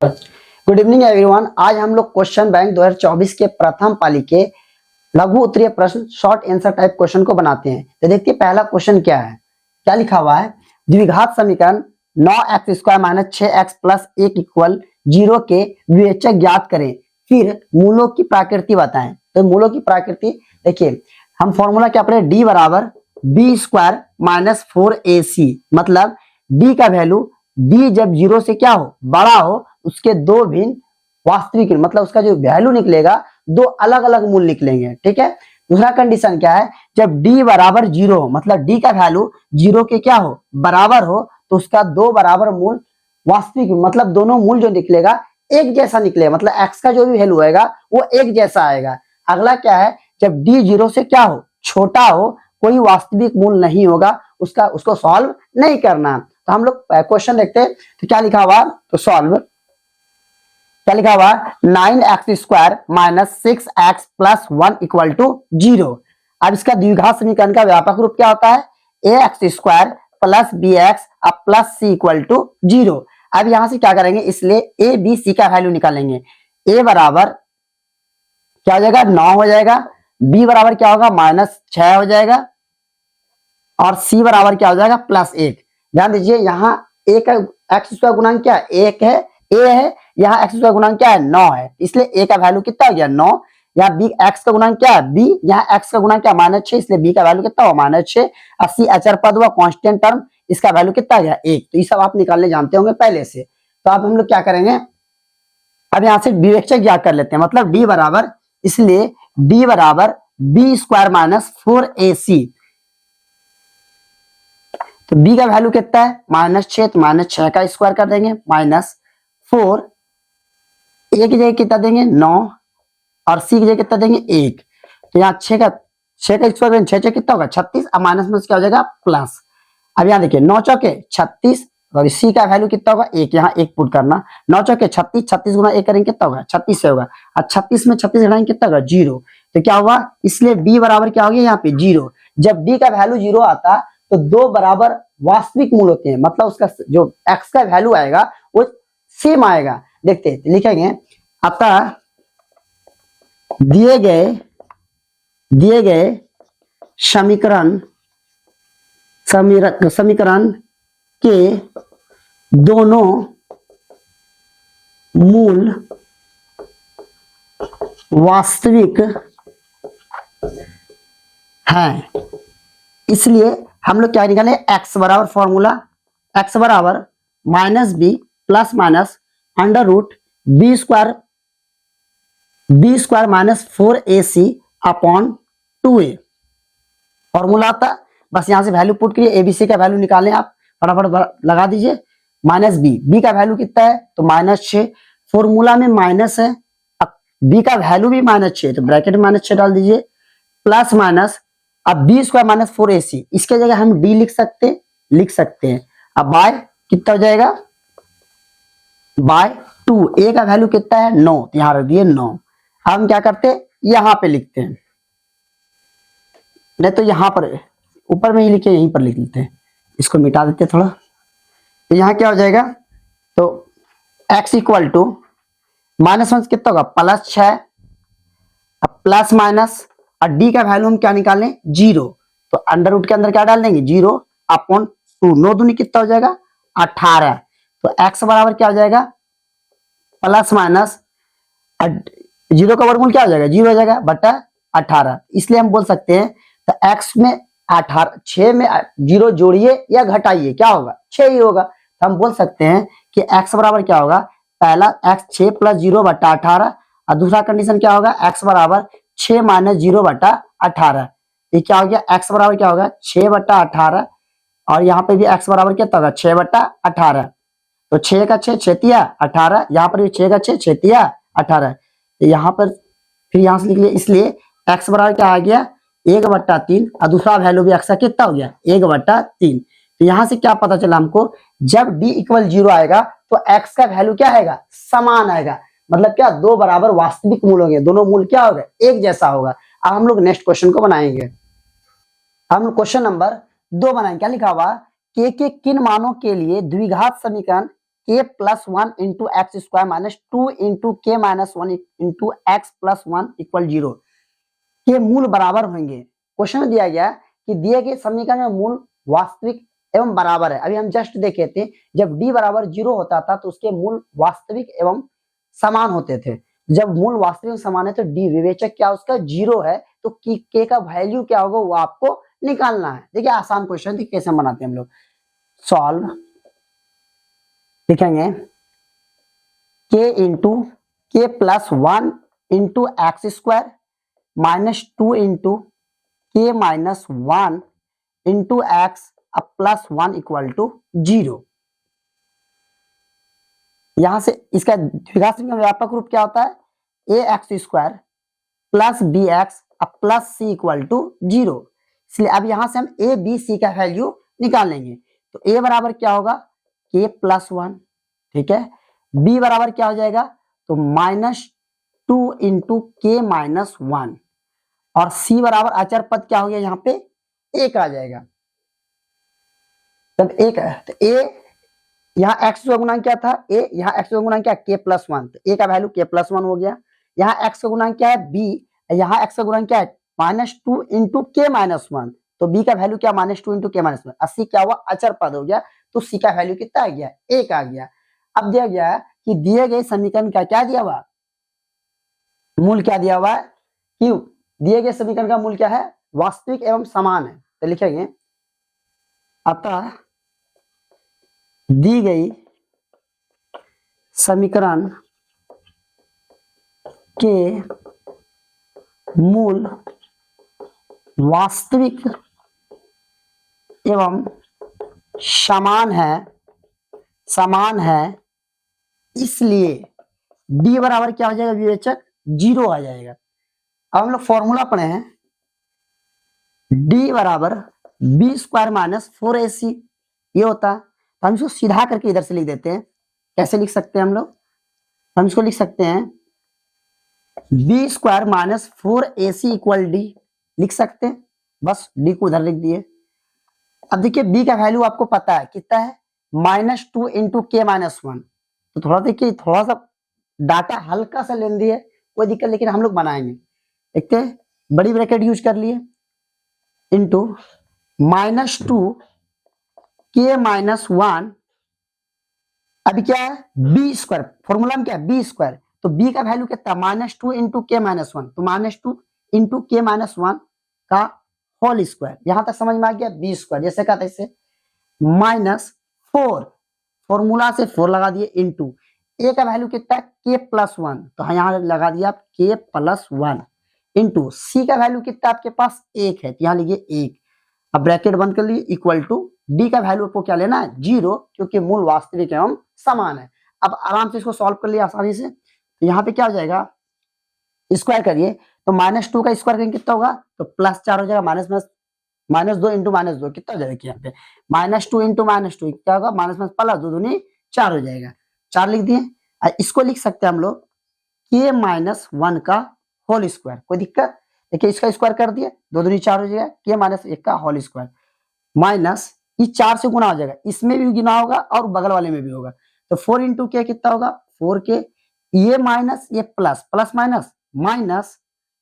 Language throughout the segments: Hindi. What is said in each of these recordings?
Good evening everyone. आज हम लोग क्वेश्चन बैंक 2024 के प्रथम पाली के लघु उत्तरीय प्रश्न शॉर्ट आंसर टाइप क्वेश्चन को बनाते हैं। तो देखिए पहला क्वेश्चन क्या है, क्या लिखा हुआ है। द्विघात समीकरण 9x² - 6x + 1 = 0 के विवेचक ज्ञात करें, फिर मूलों की प्रकृति बताएं। तो मूलों की प्रकृति देखिए, हम फॉर्मूला क्या पढ़े, d = b² - 4ac, मतलब d का वैल्यू d जब 0 से क्या हो, बड़ा हो, उसके दो भिन्न वास्तविक, मतलब उसका जो वैल्यू निकलेगा दो अलग अलग मूल निकलेंगे। ठीक है। दूसरा कंडीशन क्या है, जब d = 0 हो, मतलब d का वैल्यू 0 के क्या हो, बराबर हो, तो उसका दो बराबर मूल वास्तविक, मतलब दोनों मूल जो निकलेगा एक जैसा निकलेगा, मतलब x का जो भी वैल्यू आएगा वो एक जैसा आएगा। अगला क्या है, जब d 0 से क्या हो, छोटा हो, कोई वास्तविक मूल नहीं होगा, उसको सॉल्व नहीं करना। तो हम लोग क्वेश्चन देखते हैं। तो क्या लिखा हुआ, तो सॉल्व क्या लिखा हुआ, 9x² - 6x + 1 = 0। अब इसका द्विघात समीकरण का व्यापक रूप क्या होता है, ax² + bx + c = 0। अब यहां से क्या करेंगे, इसलिए a b c का वैल्यू निकालेंगे। a बराबर क्या हो जाएगा, 9 हो जाएगा, b बराबर क्या होगा, -6 हो जाएगा, और c बराबर क्या हो जाएगा, +1। ध्यान दीजिए, यहाँ a का x² गुणांक क्या है, 1 है, a है, यहाँ x² गुणांक क्या है, 9 है, इसलिए a का वैल्यू कितना हो गया, 9। यहाँ b x का गुणांक क्या है, b, यहाँ x का गुणांक क्या है, -6, इसलिए b का वैल्यू कितना हुआ, -6। और c अचर पद हुआ, कांस्टेंट टर्म, इसका वैल्यू कितना गया, 1। तो ये सब आप निकालने जानते होंगे पहले से। तो अब हम लोग क्या करेंगे, अब यहाँ से विवेचक ज्ञात कर लेते हैं, मतलब d बराबर, इसलिए d बराबर b² - 4ac। तो b का वैल्यू कितना है, -6, तो -6 का स्क्वायर कर देंगे, -4, a की जगह कितना देंगे, 9, और c की जगह कितना देंगे, 1। तो यहाँ 6 का स्क्वायर करेंगे, 6 कितना होगा, 36, अब माइनस में क्या हो जाएगा, प्लस। अब यहाँ देखिए 9 चौके 36, और c का वैल्यू कितना होगा, 1, यहाँ 1 पुट करना, 9 चौके 36, 36 गुना 1 करेंगे कितना होगा, 36 से होगा, और 36 में 36 घटाएंगे कितना होगा, 0। तो क्या हुआ, इसलिए b बराबर क्या हो गया, यहाँ पे 0। जब b का वैल्यू 0 आता तो दो बराबर वास्तविक मूल होते हैं, मतलब उसका जो x का वैल्यू आएगा वो सेम आएगा। देखते हैं, लिखेंगे, अतः दिए गए समीकरण के दोनों मूल वास्तविक हैं, इसलिए हम लोग क्या निकाले, x बराबर फॉर्मूला, x बराबर -b ± √b² - 4ac upon 2a formula आता। बस यहां से वैल्यू पुट करिए, एबीसी का वैल्यू निकालें आप, फटाफट लगा दीजिए। -b का वैल्यू कितना है, तो -6, फॉर्मूला में माइनस है, अब b का वैल्यू भी -6, तो ब्रैकेट में -6 डाल दीजिए, प्लस माइनस, अब b² - 4ac, इसके जगह हम d लिख सकते हैं। अब बाय कितना हो जाएगा, बाय 2, a का वैल्यू कितना है, 9, तो यहां रख दिए 9। अब हम क्या करते हैं, यहां पे लिखते हैं, नहीं तो यहां पर ऊपर में ही लिखे, यहीं पर लिख लेते हैं, इसको मिटा देते हैं थोड़ा। तो यहां क्या हो जाएगा, तो x = -1 कितना होगा, +6, अब प्लस माइनस, और d का वैल्यू हम क्या निकालें, 0, तो अंडर रूट के अंदर क्या डाल देंगे, 0 अपॉन 2, 9 दूनी कितना हो जाएगा, 18। तो x बराबर क्या हो जाएगा, प्लस माइनस 0 का वर्गमूल क्या हो जाएगा, 0 हो जाएगा, बटा 18। इसलिए हम बोल सकते हैं, तो x में 18, 6 में 0 जोड़िए या घटाइए, क्या होगा, 6 ही होगा। तो हम बोल सकते हैं कि x बराबर क्या होगा, पहला x 6 + 0 बटा 18, और दूसरा कंडीशन क्या होगा, x बराबर 6 - 0 बटा 18। ये क्या हो गया, x बराबर क्या होगा, 6 बटा 18, और यहाँ पे भी x बराबर कितना होगा, 6 बटा 18। तो 6 का 6 छेतिया 18, यहाँ पर भी 6 का 6 छेतिया 18। तो यहाँ पर फिर यहाँ से लिख लिया, इसलिए x बराबर क्या आ गया, 1/3, और दूसरा वैल्यू भी x का कितना हो गया, 1/3। तो यहाँ से क्या पता चला हमको, जब d = 0 आएगा तो x का वैल्यू क्या आएगा, समान आएगा, मतलब क्या, दो बराबर वास्तविक मूल होंगे, दोनों मूल क्या होगा, एक जैसा होगा। अब हम लोग नेक्स्ट क्वेश्चन को बनाएंगे। हम क्वेश्चन नंबर 2 बनाएंगे। क्या लिखा हुआ, k के किन मानों के लिए द्विघात समीकरण k plus one into x square minus 2 into k minus one into x plus one equal 0 के मूल बराबर होंगे। क्वेश्चन में दिया गया कि दिए गए समीकरण में मूल वास्तविक एवं बराबर है। अभी हम जस्ट देखे थे जब d बराबर 0 होता था तो उसके मूल वास्तविक एवं समान होते थे। जब मूल वास्तविक समान है तो d विवेचक क्या उसका 0 है, तो k का वैल्यू क्या होगा वो आपको निकालना है। देखिए आसान क्वेश्चन, देखिए कैसे बनाते हैं हम लोग। सॉल्व लिखेंगे k इंटू के plus one into x square minus 2 into k minus one into x अब प्लस वन इक्वल टू 0। यहां से इसका द्विघात में व्यापक रूप क्या होता है, a x square plus b x अब प्लस सी इक्वल टू 0। इसलिए अब यहां से हम ए बी सी का वैल्यू निकाल लेंगे। तो ए बराबर क्या होगा के प्लस वन, ठीक है। बी बराबर क्या हो जाएगा तो minus 2 into k minus one, और सी बराबर अचर पद क्या हो गया यहाँ पे एक आ जाएगा। तब एक है तो ए यहाँ एक्स का गुणांक क्या था ए, यहाँ एक्स का गुणांक क्या के प्लस वन, तो ए का वैल्यू के प्लस वन हो गया। यहाँ एक्स का गुणांक क्या है बी, यहाँ एक्स का गुणांक क्या है minus 2 into k minus one, तो बी का वैल्यू क्या minus 2 into k minus one, अस्सी क्या हुआ अचर पद हो गया, तो सी का वैल्यू कितना आ गया एक आ गया। अब दिया गया कि दिए गए समीकरण का क्या दिया हुआ मूल क्या दिया हुआ है, कि दिए गए समीकरण का मूल क्या है वास्तविक एवं समान है। तो लिखेंगे अतः दी गई समीकरण के मूल वास्तविक एवं समान है इसलिए d बराबर क्या हो जाएगा विवेचक 0 आ जाएगा। अब हम लोग फॉर्मूला पढ़े हैं d बराबर बी स्क्वायर माइनस 4ac ये होता है। तो हम इसको सीधा करके इधर से लिख देते हैं। कैसे लिख सकते हैं हम लोग, हम इसको लिख सकते हैं B square minus 4ac equal D लिख सकते हैं, बस डी को उधर लिख दिए। अब देखिए बी का वैल्यू आपको पता है कितना है minus 2 into k minus one, तो थोड़ा देखिए थोड़ा सा डाटा हल्का सा लेंदी है कोई दिक्कत, लेकिन हम लोग बनाएंगे। देखते हैं बड़ी ब्रैकेट यूज कर लिए इंटू माइनस 2 के माइनस वन, अभी क्या है बी स्क्वायर, फॉर्मूला में क्या है बी स्क्वायर, तो बी का वैल्यू कितना minus 2 into k minus one, तो minus 2 into k minus one का होल स्क्वायर। यहां तक समझ में आ गया बी स्क्वायर जैसे कहते इसे माइनस 4, फॉर्मूला से 4 लगा दिए इंटू ए का वैल्यू कितना है के प्लस वन, तो यहां लगा दिया आप के प्लस वन इंटू सी का वैल्यू कितना आपके पास एक है, तो यहां लिखिए एक। अब ब्रैकेट बंद कर लिए इक्वल टू डी का वैल्यू आपको क्या लेना है 0, क्योंकि मूल वास्तविक एवं समान है। अब आराम से इसको सॉल्व कर लिया आसानी से, तो यहाँ पे क्या हो जाएगा स्क्वायर करिए तो माइनस 2 का स्क्वायर करेंगे कितना होगा तो प्लस 4 हो जाएगा, माइनस 2 इंटू माइनस 2 कितना हो जाएगा यहाँ पे माइनस 2 इंटू माइनस 2 क्या होगा माइनस में प्लस 2 दूनी 4 हो जाएगा, 4 लिख दिए। इसको लिख सकते हैं हम लोग के माइनस वन का होल स्क्वायर, कोई दिक्कत, देखिए इसका स्क्वायर कर दिए 2 दूनी 4 हो जाएगा के माइनस 1 का होल स्क्वायर माइनस ये 4 से गुना हो जाएगा, इसमें भी गुना होगा और बगल वाले में भी होगा, तो 4 इंटू के कितना होगा 4 के, ये माइनस ये प्लस प्लस माइनस माइनस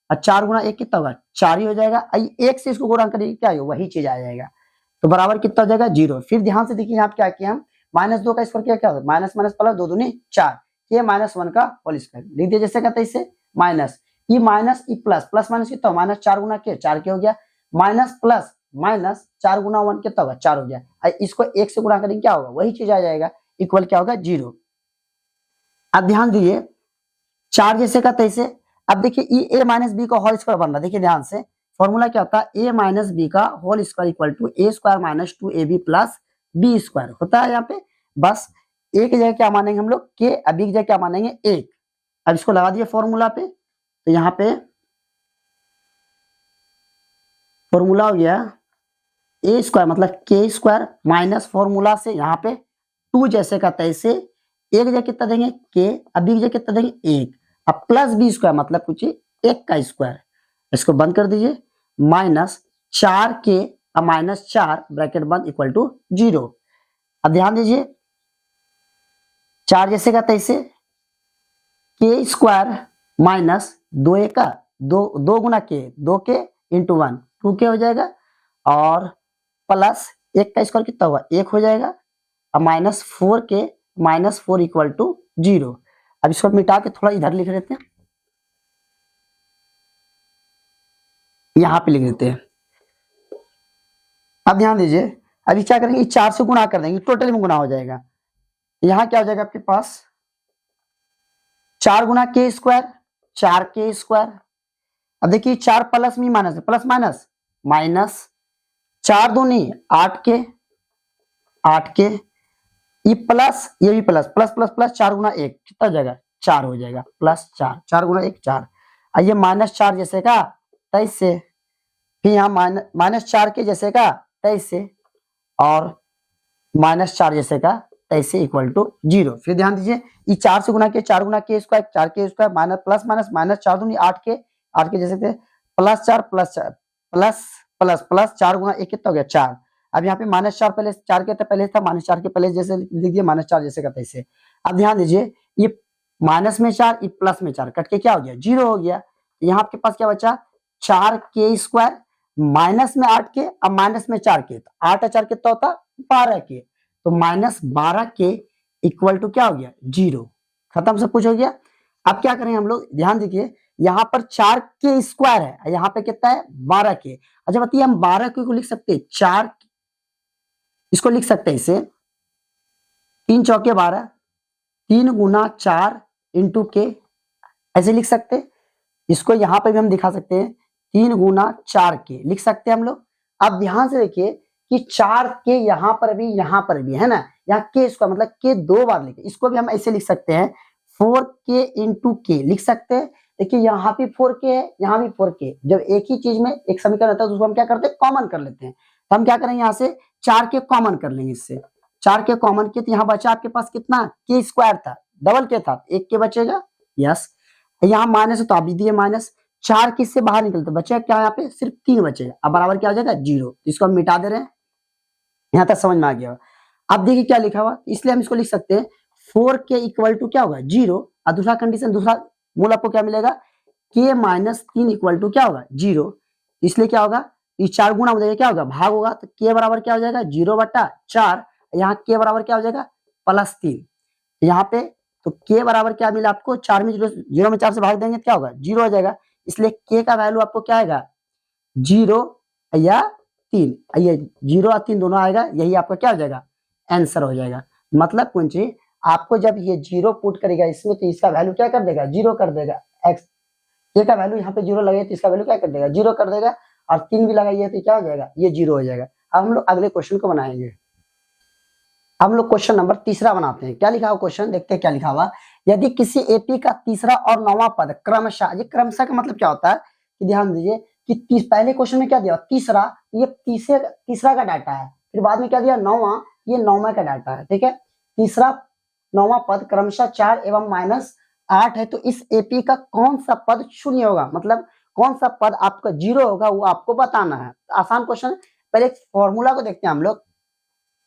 और 4 गुना 1 कितना होगा 4 ही हो जाएगा। एक से इसको गुणा करेंगे क्या होगा वही चीज आ जाएगा, तो बराबर कितना हो जाएगा 0। फिर ध्यान से देखिए यहाँ क्या किया हम माइनस 2 का स्क्वायर क्या होगा माइनस माइनस प्लस 2 दूनी 4 ये माइनस 1 का होल स्क्वायर लिख दिया जैसे कहते इसे माइनस ये minus E plus plus minus कितना माइनस 4 गुना के 4 के हो गया माइनस प्लस माइनस 4 गुना 1 कितना होगा 4 हो गया। इसको 1 से गुणा करेंगे क्या होगा वही चीज आ जाएगा इक्वल क्या होगा 0। अब ध्यान दीजिए 4 जैसे का तैसे, अब देखिए ए माइनस बी का होल स्क्वायर बन रहा है, देखिए ध्यान से फॉर्मूला क्या होता है ए माइनस बी का whole square equal to A square minus 2ab plus B square होता है। यहाँ पे बस ए की जगह क्या मानेंगे हम लोग के, अभी की जगह क्या मानेंगे 1। अब इसको लगा दिए फॉर्मूला पे, तो यहाँ पे फॉर्मूला हो गया ए स्क्वायर मतलब के स्क्वायर माइनस फॉर्मूला से यहाँ पे 2 जैसे का तैसे एक जगह कितना देंगे के, अभी की जगह कितना देंगे 1, अब प्लस बी स्क्वायर मतलब कुछ 1 का स्क्वायर, इसको बंद कर दीजिए माइनस 4 के अब माइनस 4 ब्रैकेट बंद इक्वल टू 0। अब ध्यान दीजिए 4 जैसे का तैसे, के स्क्वायर माइनस 2 ए का 2 गुना के 2 के इंटू 1 2 के हो जाएगा, और प्लस 1 का स्क्वायर कितना हुआ 1 हो जाएगा, अब माइनस 4 के माइनस 4 इक्वल टू 0। अब इसको मिटा के थोड़ा इधर लिख लेते हैं, यहां पे लिख देते हैं। अब ध्यान दीजिए, अभी क्या करेंगे 4 से गुणा कर देंगे, टोटल में गुणा हो जाएगा। यहां क्या हो जाएगा आपके पास 4 गुना के स्क्वायर 4 के स्क्वायर। अब देखिए 4 प्लस में माइनस प्लस माइनस माइनस 4 दूनी 8 के 8 के, ये प्लस ये भी प्लस प्लस प्लस प्लस 4 गुना 1 कितना हो जाएगा 4 हो जाएगा, प्लस 4 4 गुना 1 4। ये माइनस 4 जैसे का 23 से, फिर यहाँ माइनस 4 के जैसे का 23 से, और माइनस 4 जैसे का 23 से इक्वल टू 0। फिर ध्यान दीजिए ये 4 से गुना के 4 गुना के स्क्वायर 4 के square minus plus minus minus 4 दूनी 8 के जैसे थे, plus 4 plus 4 plus plus plus 4 गुना 1 कितना हो गया 4। अब यहाँ पे माइनस 4 पहले 4 के पहले था, माइनस 4 के पहले जैसे लिख दिया माइनस 4 जैसे का तैसे। अब ध्यान दीजिए ये माइनस में 4 ये प्लस में 4 कट के क्या हो गया 0 हो गया। यहाँ आपके पास क्या बचा 4 के स्क्वायर माइनस में 8 के, अब माइनस में 4 के, तो 8 और 4 कितना होता 12 के, तो माइनस 12 के इक्वल टू क्या हो गया 0। खत्म, सब कुछ हो गया। अब क्या करेंगे हम लोग, ध्यान दीजिए यहाँ पर 4 के स्क्वायर है, यहाँ पे कितना है 12 के। अच्छा बताइए हम 12 को लिख सकते हैं 4, इसको लिख सकते हैं इसे 3 चौके 12 3 गुना 4 इंटू के, ऐसे लिख सकते हैं। इसको यहाँ पे भी हम दिखा सकते हैं 3 गुना 4 के लिख सकते हैं हम लोग। अब ध्यान से देखिए कि 4 के यहाँ पर भी है ना, यहाँ के स्क्वायर मतलब के 2 बार लिखे, इसको भी हम ऐसे लिख सकते हैं 4 के इंटू के लिख सकते हैं। देखिए यहाँ भी 4 के है, यहाँ भी 4 के, जब एक ही चीज में एक समीकरण रहता है तो उसको हम क्या करते हैं कॉमन कर लेते हैं। तो हम क्या करेंगे यहाँ से 4 के कॉमन कर लेंगे, इससे 4 के कॉमन किए तो यहाँ बचा आपके पास कितना के स्क्वायर था, डबल के था, 1 के बचेगा, यस। यहाँ माइनस है तो आप भी दिए माइनस, 4 किससे बाहर निकलते बचे क्या यहाँ पे सिर्फ 3 बचेगा, अब बराबर क्या हो जाएगा 0। इसको हम मिटा दे रहे हैं, यहाँ तक समझ में आ गया। अब देखिए क्या लिखा हुआ, इसलिए हम इसको लिख सकते हैं 4 के इक्वल टू क्या होगा 0, और दूसरा कंडीशन दूसरा मूल आपको क्या मिलेगा के माइनस 3 इक्वल टू क्या होगा 0। इसलिए क्या होगा ये 4 गुना हो जाएगा क्या होगा भाग होगा, तो के बराबर क्या हो जाएगा 0/4, यहाँ के बराबर क्या हो जाएगा +3, यहाँ पे तो के बराबर क्या मिला आपको 4 में 0 में 4 से भाग देंगे क्या होगा 0 हो जाएगा। इसलिए के का वैल्यू आपको क्या आएगा 0 या 3, ये 0 और 3 दोनों आएगा, यही आपका क्या हो जाएगा आंसर हो जाएगा। मतलब कुछ आपको जब ये 0 पुट करेगा इसमें तो इसका वैल्यू क्या कर देगा 0 कर देगा, एक्स के का वैल्यू यहाँ पे 0 लगे तो इसका वैल्यू क्या कर देगा 0 कर देगा, और 3 भी लगाइए तो क्या हो जाएगा ये 0 हो जाएगा। अब हम लोग अगले क्वेश्चन को बनाएंगे। हम लोग क्वेश्चन नंबर 3 बनाते हैं। क्या लिखा हुआ क्वेश्चन देखते हैं क्या लिखा हुआ। यदि किसी एपी का तीसरा और 9वां पद क्रमशः, ये क्रमशः का मतलब क्या होता है कि ध्यान दीजिए कि पहले क्वेश्चन में क्या दिया तीसरा, ये तीसरा का डाटा है, फिर बाद में क्या दिया 9वां, ये 9वां का डाटा है, ठीक है। तीसरा 9वां पद क्रमशः 4 एवं -8 है, तो इस एपी का कौन सा पद शून्य होगा, मतलब कौन सा पद आपका 0 होगा वो आपको बताना है। आसान क्वेश्चन, पहले एक फॉर्मूला को देखते हैं हम लोग,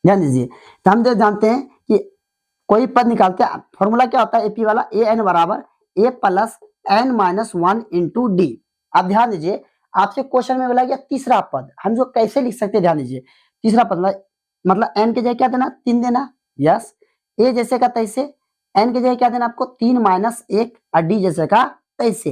ध्यान दीजिए। तो हम जानते हैं कि कोई पद निकालते हैं, फॉर्मूला क्या होता है एपी वाला, ए एन बराबर a plus n minus 1 into d. अब ध्यान दीजिए आपसे क्वेश्चन में बोला गया तीसरा पद, हम जो कैसे लिख सकते हैं, ध्यान दीजिए तीसरा पद मतलब एन के जगह क्या देना 3 देना, यस। ए जैसे का तैसे, एन के जगह क्या देना आपको 3 माइनस 1, और डी जैसे का तैसे,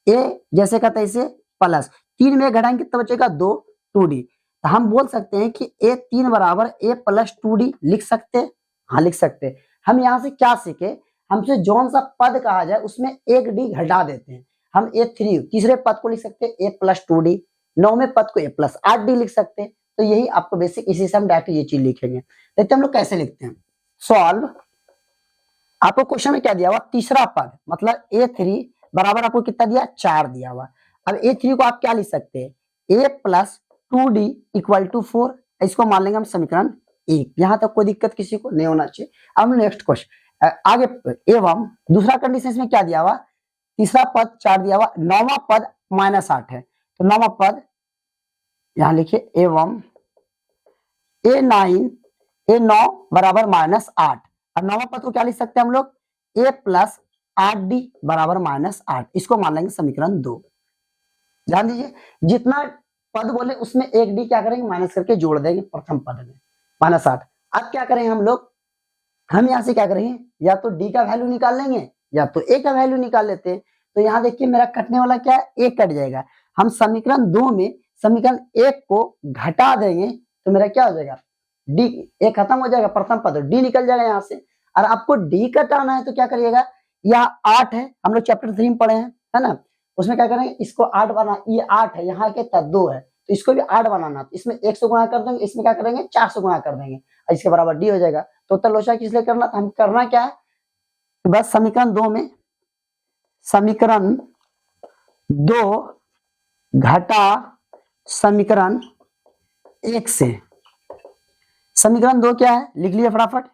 ए जैसे का तैसे प्लस 3 में घटाएंगे कितना बचेगा 2 2d। तो हम बोल सकते हैं कि ए 3 बराबर ए प्लस 2d लिख सकते हैं, हाँ लिख सकते हैं। हम यहाँ से क्या सीखे, हमसे जौन सा पद कहा जाए उसमें 1 डी घटा देते हैं। हम ए3 तीसरे पद को लिख सकते हैं ए प्लस 2d, 9वें पद को ए प्लस 8d लिख सकते हैं। तो यही आपको बेसिक, इसी से हम डायरेक्ट ये चीज लिखेंगे। देखते हम लोग कैसे लिखते हैं। सॉल्व, आपको क्वेश्चन में क्या दिया हुआ तीसरा पद मतलब ए3 बराबर आपको कितना दिया 4 दिया हुआ। अब ए3 को आप क्या लिख सकते हैं ए प्लस 2d इक्वल टू 4, इसको मान लेंगे हम समीकरण 1। यहां तक कोई दिक्कत किसी को नहीं होना चाहिए। अब नेक्स्ट क्वेश्चन आगे, एवं दूसरा कंडीशन में क्या दिया हुआ तीसरा पद 4 दिया हुआ, 9वां पद -8 है, तो 9वां पद यहां लिखिए एवं ए9 बराबर -8, और नौवां पद को क्या लिख सकते हैं हम लोग, a प्लस 8d बराबर -8, इसको मान लेंगे समीकरण 2। ध्यान दीजिए, जितना पद बोले उसमें एक डी क्या करेंगे, माइनस करके जोड़ देंगे प्रथम पद में, -8। अब क्या करेंगे हम लोग, हम यहाँ से क्या करेंगे, या तो डी का वैल्यू निकाल लेंगे या तो ए का वैल्यू निकाल लेते हैं। तो यहाँ देखिए मेरा कटने वाला क्या है, एक कट जाएगा। हम समीकरण 2 में समीकरण 1 को घटा देंगे तो मेरा क्या हो जाएगा, डी, ए खत्म हो जाएगा प्रथम पद, डी निकल जाएगा यहाँ से। और आपको डी कटाना है तो क्या करिएगा, यहाँ 8 है, हम लोग चैप्टर 3 में पढ़े हैं, है ना, उसमें क्या करेंगे, इसको 8 बना, ये 8 है, यहाँ के 2 है तो इसको भी 8 बनाना, तो इसमें 1 से गुणा कर देंगे, इसमें क्या करेंगे 4 से गुणा कर देंगे और इसके बराबर डी हो जाएगा। तो तलोचा किस लिए करना, तो हम करना क्या है, बस समीकरण 2 में समीकरण 2 घटा समीकरण 1 से, समीकरण 2 क्या है लिख लिया फटाफट,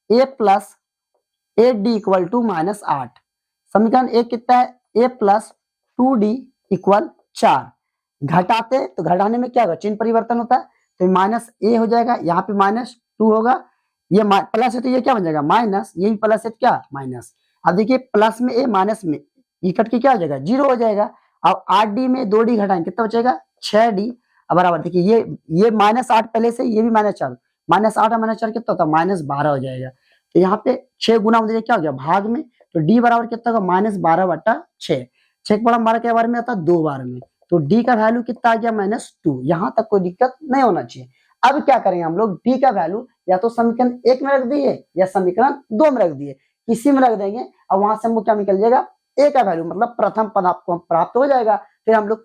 a plus 8d equal to -8। समीकरण 1 कितना है, a प्लस 2d इक्वल 4। घटाते तो घटाने में क्या होगा, चिन्ह परिवर्तन होता है, तो -a हो जाएगा, यहाँ पे -2 होगा, ये प्लस है तो ये क्या बन जाएगा माइनस, ये भी प्लस है तो क्या माइनस। अब देखिए प्लस में a माइनस में ये कट के क्या हो जाएगा 0 हो जाएगा। अब 8d में 2d घटाएंगे कितना बचेगा 6d। अब बराबर देखिए ये -8 पहले से, ये भी -4, -8 और -4 कितना होता है -12 हो जाएगा। तो यहाँ पे 6 गुना हो जाएगा क्या हो गया भाग में, तो d बराबर कितना होगा -12/6। 6 के बड़ा 12 के बार में आता है 2 बार में, तो d का वैल्यू कितना आ गया -2। यहाँ तक कोई दिक्कत नहीं होना चाहिए। अब क्या करेंगे हम लोग, d का वैल्यू या तो समीकरण 1 में रख दिए या समीकरण 2 में रख दिए, किसी में रख देंगे और वहां से हमको क्या निकल जाएगा, a का वैल्यू मतलब प्रथम पद आपको प्राप्त हो जाएगा। फिर हम लोग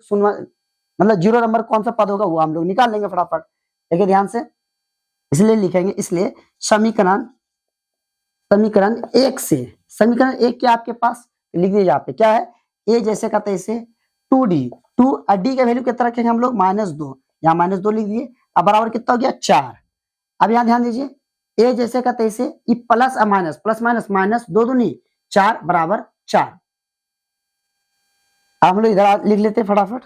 मतलब 0 नंबर कौन सा पद होगा वो हम लोग निकाल लेंगे फटाफट। देखिए ध्यान से, इसलिए लिखेंगे, इसलिए समीकरण 1 से, समीकरण 1 क्या आपके पास लिख दीजिए, यहाँ पे क्या है, a जैसे का तैसे 2d, 2 डी का वैल्यू कितना रखेंगे हम लोग -2, यहाँ -2 लिख दिए। अब बराबर कितना हो गया 4। अब यहाँ ध्यान दीजिए, a जैसे का तैसे, ये प्लस और माइनस, प्लस माइनस -2 दूनी 4 बराबर 4। अब हम लोग इधर लिख लेते हैं फटाफट।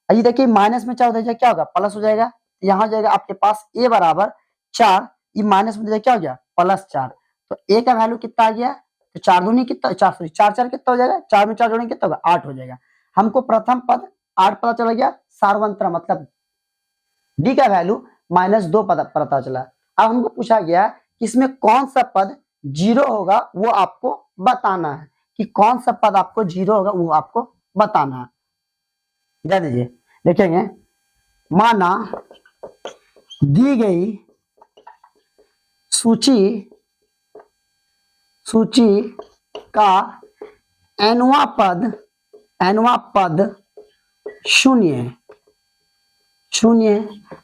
ये देखिए माइनस में 4 हो जाएगा क्या होगा प्लस हो जाएगा, यहाँ हो जाएगा आपके पास a बराबर 4, ये माइनस में क्या हो गया +4। तो a का वैल्यू कितना आ गया, तो 4 दूनी कितना, 4 4 कितना हो जाएगा, 4 में 4 जोड़ेंगे कितना होगा 8 हो जाएगा। हमको प्रथम पद 8 पता चला गया, सार्वंत्र मतलब d का वैल्यू -2 पता चला। अब हमको पूछा गया कि इसमें कौन सा पद 0 होगा वो आपको बताना है, कि कौन सा पद आपको 0 होगा वो आपको बताना है। ध्यान दीजिए, देखेंगे, माना दी गई सूची का nवां पद 0 है।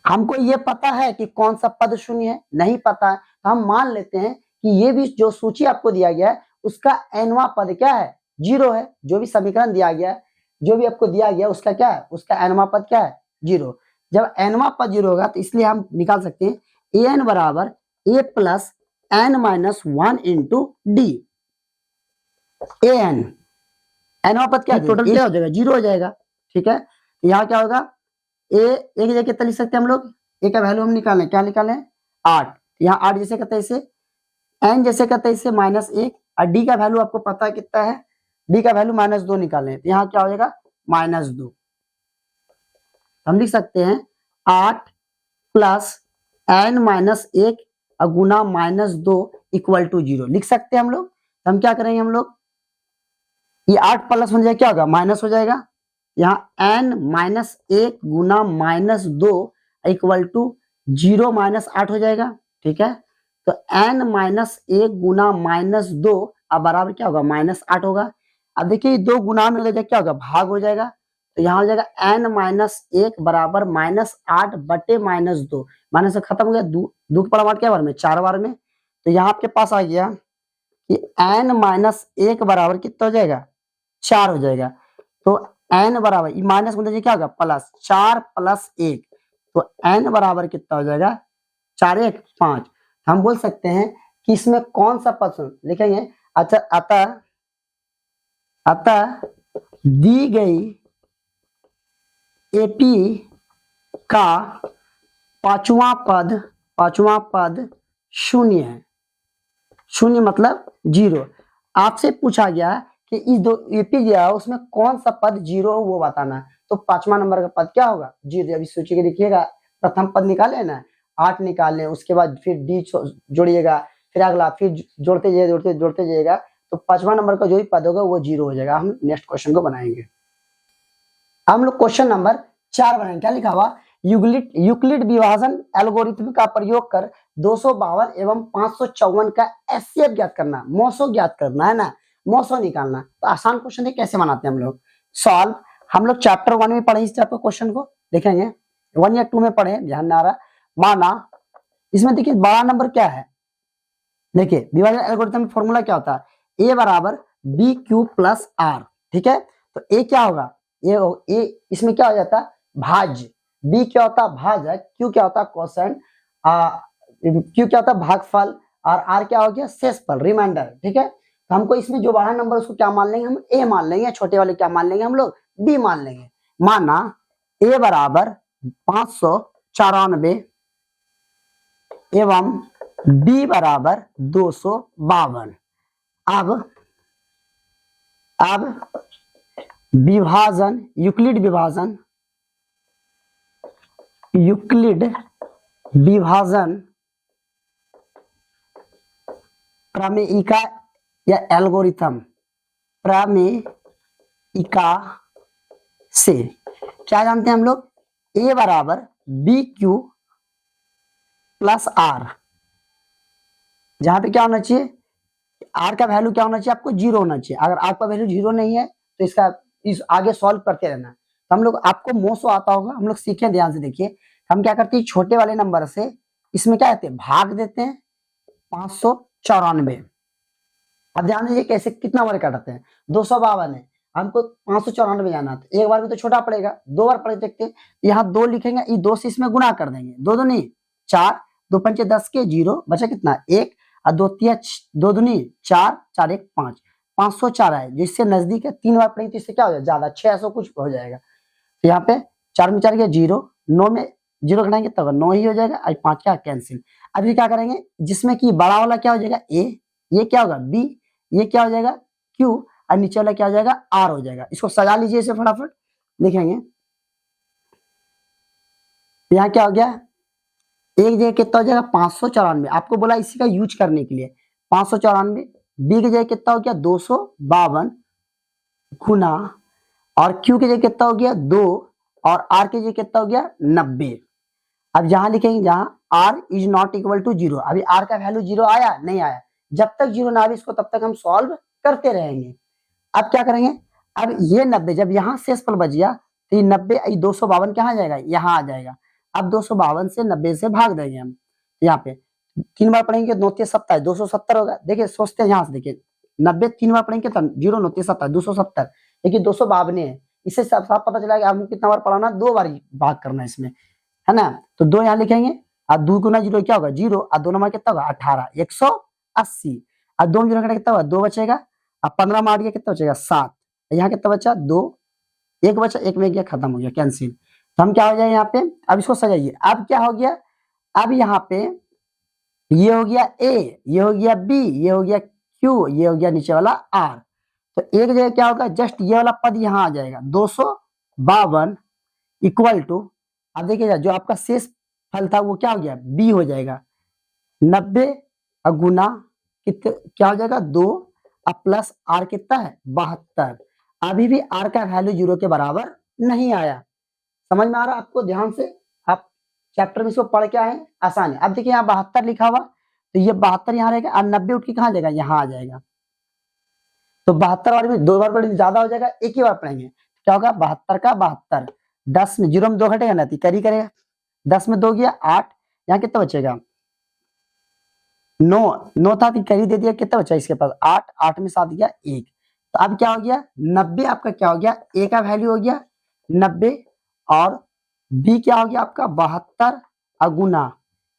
हमको ये पता है कि कौन सा पद 0 है, नहीं पता है तो हम मान लेते हैं कि ये भी जो सूची आपको दिया गया है उसका nवां पद क्या है 0 है। जो भी समीकरण दिया गया है, जो भी आपको दिया गया उसका क्या है, उसका nवां पद क्या है 0। जब nवां पद 0 होगा तो इसलिए हम निकाल सकते हैं an बराबर a plus n-1 into D. an nवां पद क्या है, टोटल क्या हो जाएगा 0 हो जाएगा, ठीक है। यहाँ क्या होगा, a एक जगह कितना लिख सकते हैं हम लोग, a का वैल्यू हम निकालें, क्या निकालें 8, यहाँ 8 जैसे कहते हैं n जैसे कहते हैं इसे -1, और d का वैल्यू आपको पता है कितना है, d का वैल्यू -2 निकालें, तो यहाँ क्या हो जाएगा -2। हम लिख सकते हैं 8 प्लस n-1 और गुना -2 इक्वल टू 0 लिख सकते हैं हम लोग। तो हम क्या करेंगे, हम लोग ये 8 प्लस हो जाएगा क्या होगा माइनस हो जाएगा, यहाँ n-1 गुना -2 इक्वल टू 0 -8 हो जाएगा, ठीक है। तो n-1 गुना -2 अब बराबर क्या होगा -8 होगा। अब देखिए 2 गुना में हो जाएगा क्या होगा भाग हो जाएगा, तो यहाँ हो जाएगा n-1 बराबर -8 बटे -2, माइनस से खत्म हो गया, 2 के बड़ा क्या बार में 4 बार में। तो यहाँ आपके पास आ गया कि n-1 बराबर कितना हो जाएगा 4 हो जाएगा। तो n बराबर माइनस में क्या होगा प्लस 4 + 1, तो n बराबर कितना हो जाएगा 4 1 5। हम बोल सकते हैं कि इसमें कौन सा पद लिखेंगे। अच्छा, अतः दी गई एपी का पांचवा पद 0 है। शून्य मतलब जीरो। आपसे पूछा गया कि इस दो यूपी दिया है उसमें कौन सा पद जीरो हो वो बताना। तो 5वां नंबर का पद क्या होगा? जीरो। अभी सोच के देखिएगा, प्रथम पद निकाले ना, 8 निकाले, उसके बाद फिर डी जोड़िएगा, फिर अगला, फिर जोड़ते जाइए, जोड़ते जाइएगा, तो 5वां नंबर का जो भी पद होगा वो जीरो हो जाएगा। हम नेक्स्ट क्वेश्चन को बनाएंगे। हम लोग क्वेश्चन नंबर 4 बनाएंगे। क्या लिखा हुआ? यूक्लिड विभाजन एल्गोरिथम का प्रयोग कर 252 एवं 554 का एचसीएफ ज्ञात करना, मोसो ज्ञात करना है ना, मोसो निकालना। तो आसान क्वेश्चन है, कैसे बनाते हैं हम लोग सॉल्व। हम लोग चैप्टर 1 में पढ़े इस टाइप का क्वेश्चन को, देखेंगे 1 या 2 में पढ़े, ध्यान ना आ रहा। माना इसमें देखिए बड़ा नंबर क्या है, देखिए विभाजन एल्गोरिथम में फॉर्मूला क्या होता है, ए बराबर बी क्यू प्लस आर। ठीक है, तो ए क्या होगा, ए इसमें क्या हो जाता है, भाज्य। बी क्या होता है, भाजक। क्यू क्या होता है, क्वोशंट। क्यू क्या होता है, भागफल। और आर क्या हो गया, शेषफल, रिमाइंडर। ठीक है, तो हमको इसमें जो बड़ा नंबर उसको क्या मान लेंगे, हम ए मान लेंगे। छोटे वाले क्या मान लेंगे हम लोग, बी मान लेंगे। माना ए बराबर 594 एवं बी बराबर 252। अब विभाजन, यूक्लिड विभाजन प्रमेयिका या एल्गोरिथम प्रमेयिका से क्या जानते हैं हम लोग, ए बराबर बी क्यू प्लस आर। जहां पे क्या होना चाहिए, आर का वैल्यू क्या होना चाहिए आपको, जीरो होना चाहिए। अगर आर का वैल्यू जीरो नहीं है तो इसका इस आगे सॉल्व करते रहना। तो हम लोग, आपको मोसो आता होगा, हम लोग सीखे, ध्यान से देखिए। हम क्या करते हैं, छोटे वाले नंबर से इसमें क्या कहते हैं, भाग देते हैं 594। अब ध्यान दीजिए कैसे, कितना बार काटते हैं, 252 है, हमको 594 जाना। तो एक बार में तो छोटा पड़ेगा, 2 बार पढ़े देखते हैं। यहाँ 2 लिखेंगे, ये 2 से इसमें गुणा कर देंगे, 2 2 नहीं 4, 2 पंचे 10 के, 0 बचा कितना 1, और 2 तिया 2 दूनी 4, 4 1 5, 504 है। जिससे नजदीक है, 3 बार पढ़ेंगे तो इससे क्या हो जाएगा, ज्यादा 600 कुछ हो जाएगा। तो यहाँ पे 4 में 4 गया 0, 9 में 0 घटाएंगे तब 9 ही हो जाएगा, और 5 क्या कैंसिल। अभी क्या करेंगे, जिसमें कि बड़ा वाला क्या हो जाएगा ए, ये क्या होगा बी, ये क्या हो जाएगा क्यू, और नीचे वाला क्या हो जाएगा आर हो जाएगा। इसको सजा लीजिए इसे फटाफट, देखेंगे यहाँ क्या हो गया, एक जगह कितना हो जाएगा 594। आपको बोला इसी का यूज करने के लिए 594। बी की जगह कितना हो गया 252 गुना, और क्यू की जगह कितना हो गया 2, और आर की जगह कितना हो गया 90। अब जहां लिखेंगे, जहां R is not equal to 0, अभी आर का वैल्यू 0 आया नहीं आया, जब तक 0 ना आए इसको तब तक हम सॉल्व करते रहेंगे। अब क्या करेंगे, अब ये 90 जब यहाँ शेषफल बच गया तो ये 90, 252 कहाँ जाएगा, यहाँ आ जाएगा। अब 252 से 90 से भाग देंगे हम, यहाँ पे 3 बार पढ़ेंगे 9 27 270 होगा। देखिए सोचते हैं, यहाँ से देखिए 90 3 बार पढ़ेंगे तब 0 9 27 270, देखिए 252 है। इससे साफ साफ पता चला कि आपको कितना बार पढ़ाना, 2 बार भाग करना है इसमें, है ना। तो 2 यहाँ लिखेंगे, और 2 गुना 0 क्या होगा 0, और 2 नंबर कितना होगा 18, 180, और 2 में 0 घटा कितना होगा 2 बचेगा, अब 15 मार गया कितना बचेगा 7, यहाँ कितना बचा 2, 1 बचा, 1 में गया खत्म हो गया कैंसिल। तो हम क्या हो जाए यहाँ पे, अब इसको सजाइए। अब क्या हो गया, अब यहाँ पे ये हो गया ए, ये हो गया बी, ये हो गया क्यू, ये हो गया नीचे वाला आर। तो एक जगह क्या होगा, जस्ट ये वाला पद यहाँ आ जाएगा 252 इक्वल टू, अब देखिएगा जो आपका शेष फल था वो क्या हो गया बी हो जाएगा 90 गुना कितने क्या हो जाएगा 2, अब प्लस आर कितना है 72। अभी भी आर का वैल्यू 0 के बराबर नहीं आया। समझ में आ रहा है आपको, ध्यान से आप चैप्टर में इसको पढ़ के आए, आसान है। अब देखिए यहाँ 72 लिखा हुआ, तो ये 72 यहाँ रहेगा, और 90 उठ के कहाँ जाएगा, यहाँ आ जाएगा। तो 72 वाले में 2 बार पढ़ेंगे ज्यादा हो जाएगा, एक ही बार पढ़ेंगे क्या होगा 72 का 72, 10 में 0 में 2 घटेगा ना, करी करेगा, 10 में 2 गया 8, यहाँ कितना बचेगा 9 था तो करी दे दिया, कितना बचा इसके पास 8, 8 में 7 गया 1। तो अब क्या हो गया 90 आपका क्या हो गया, ए का वैल्यू हो गया 90, और बी क्या हो गया आपका 72 अगुना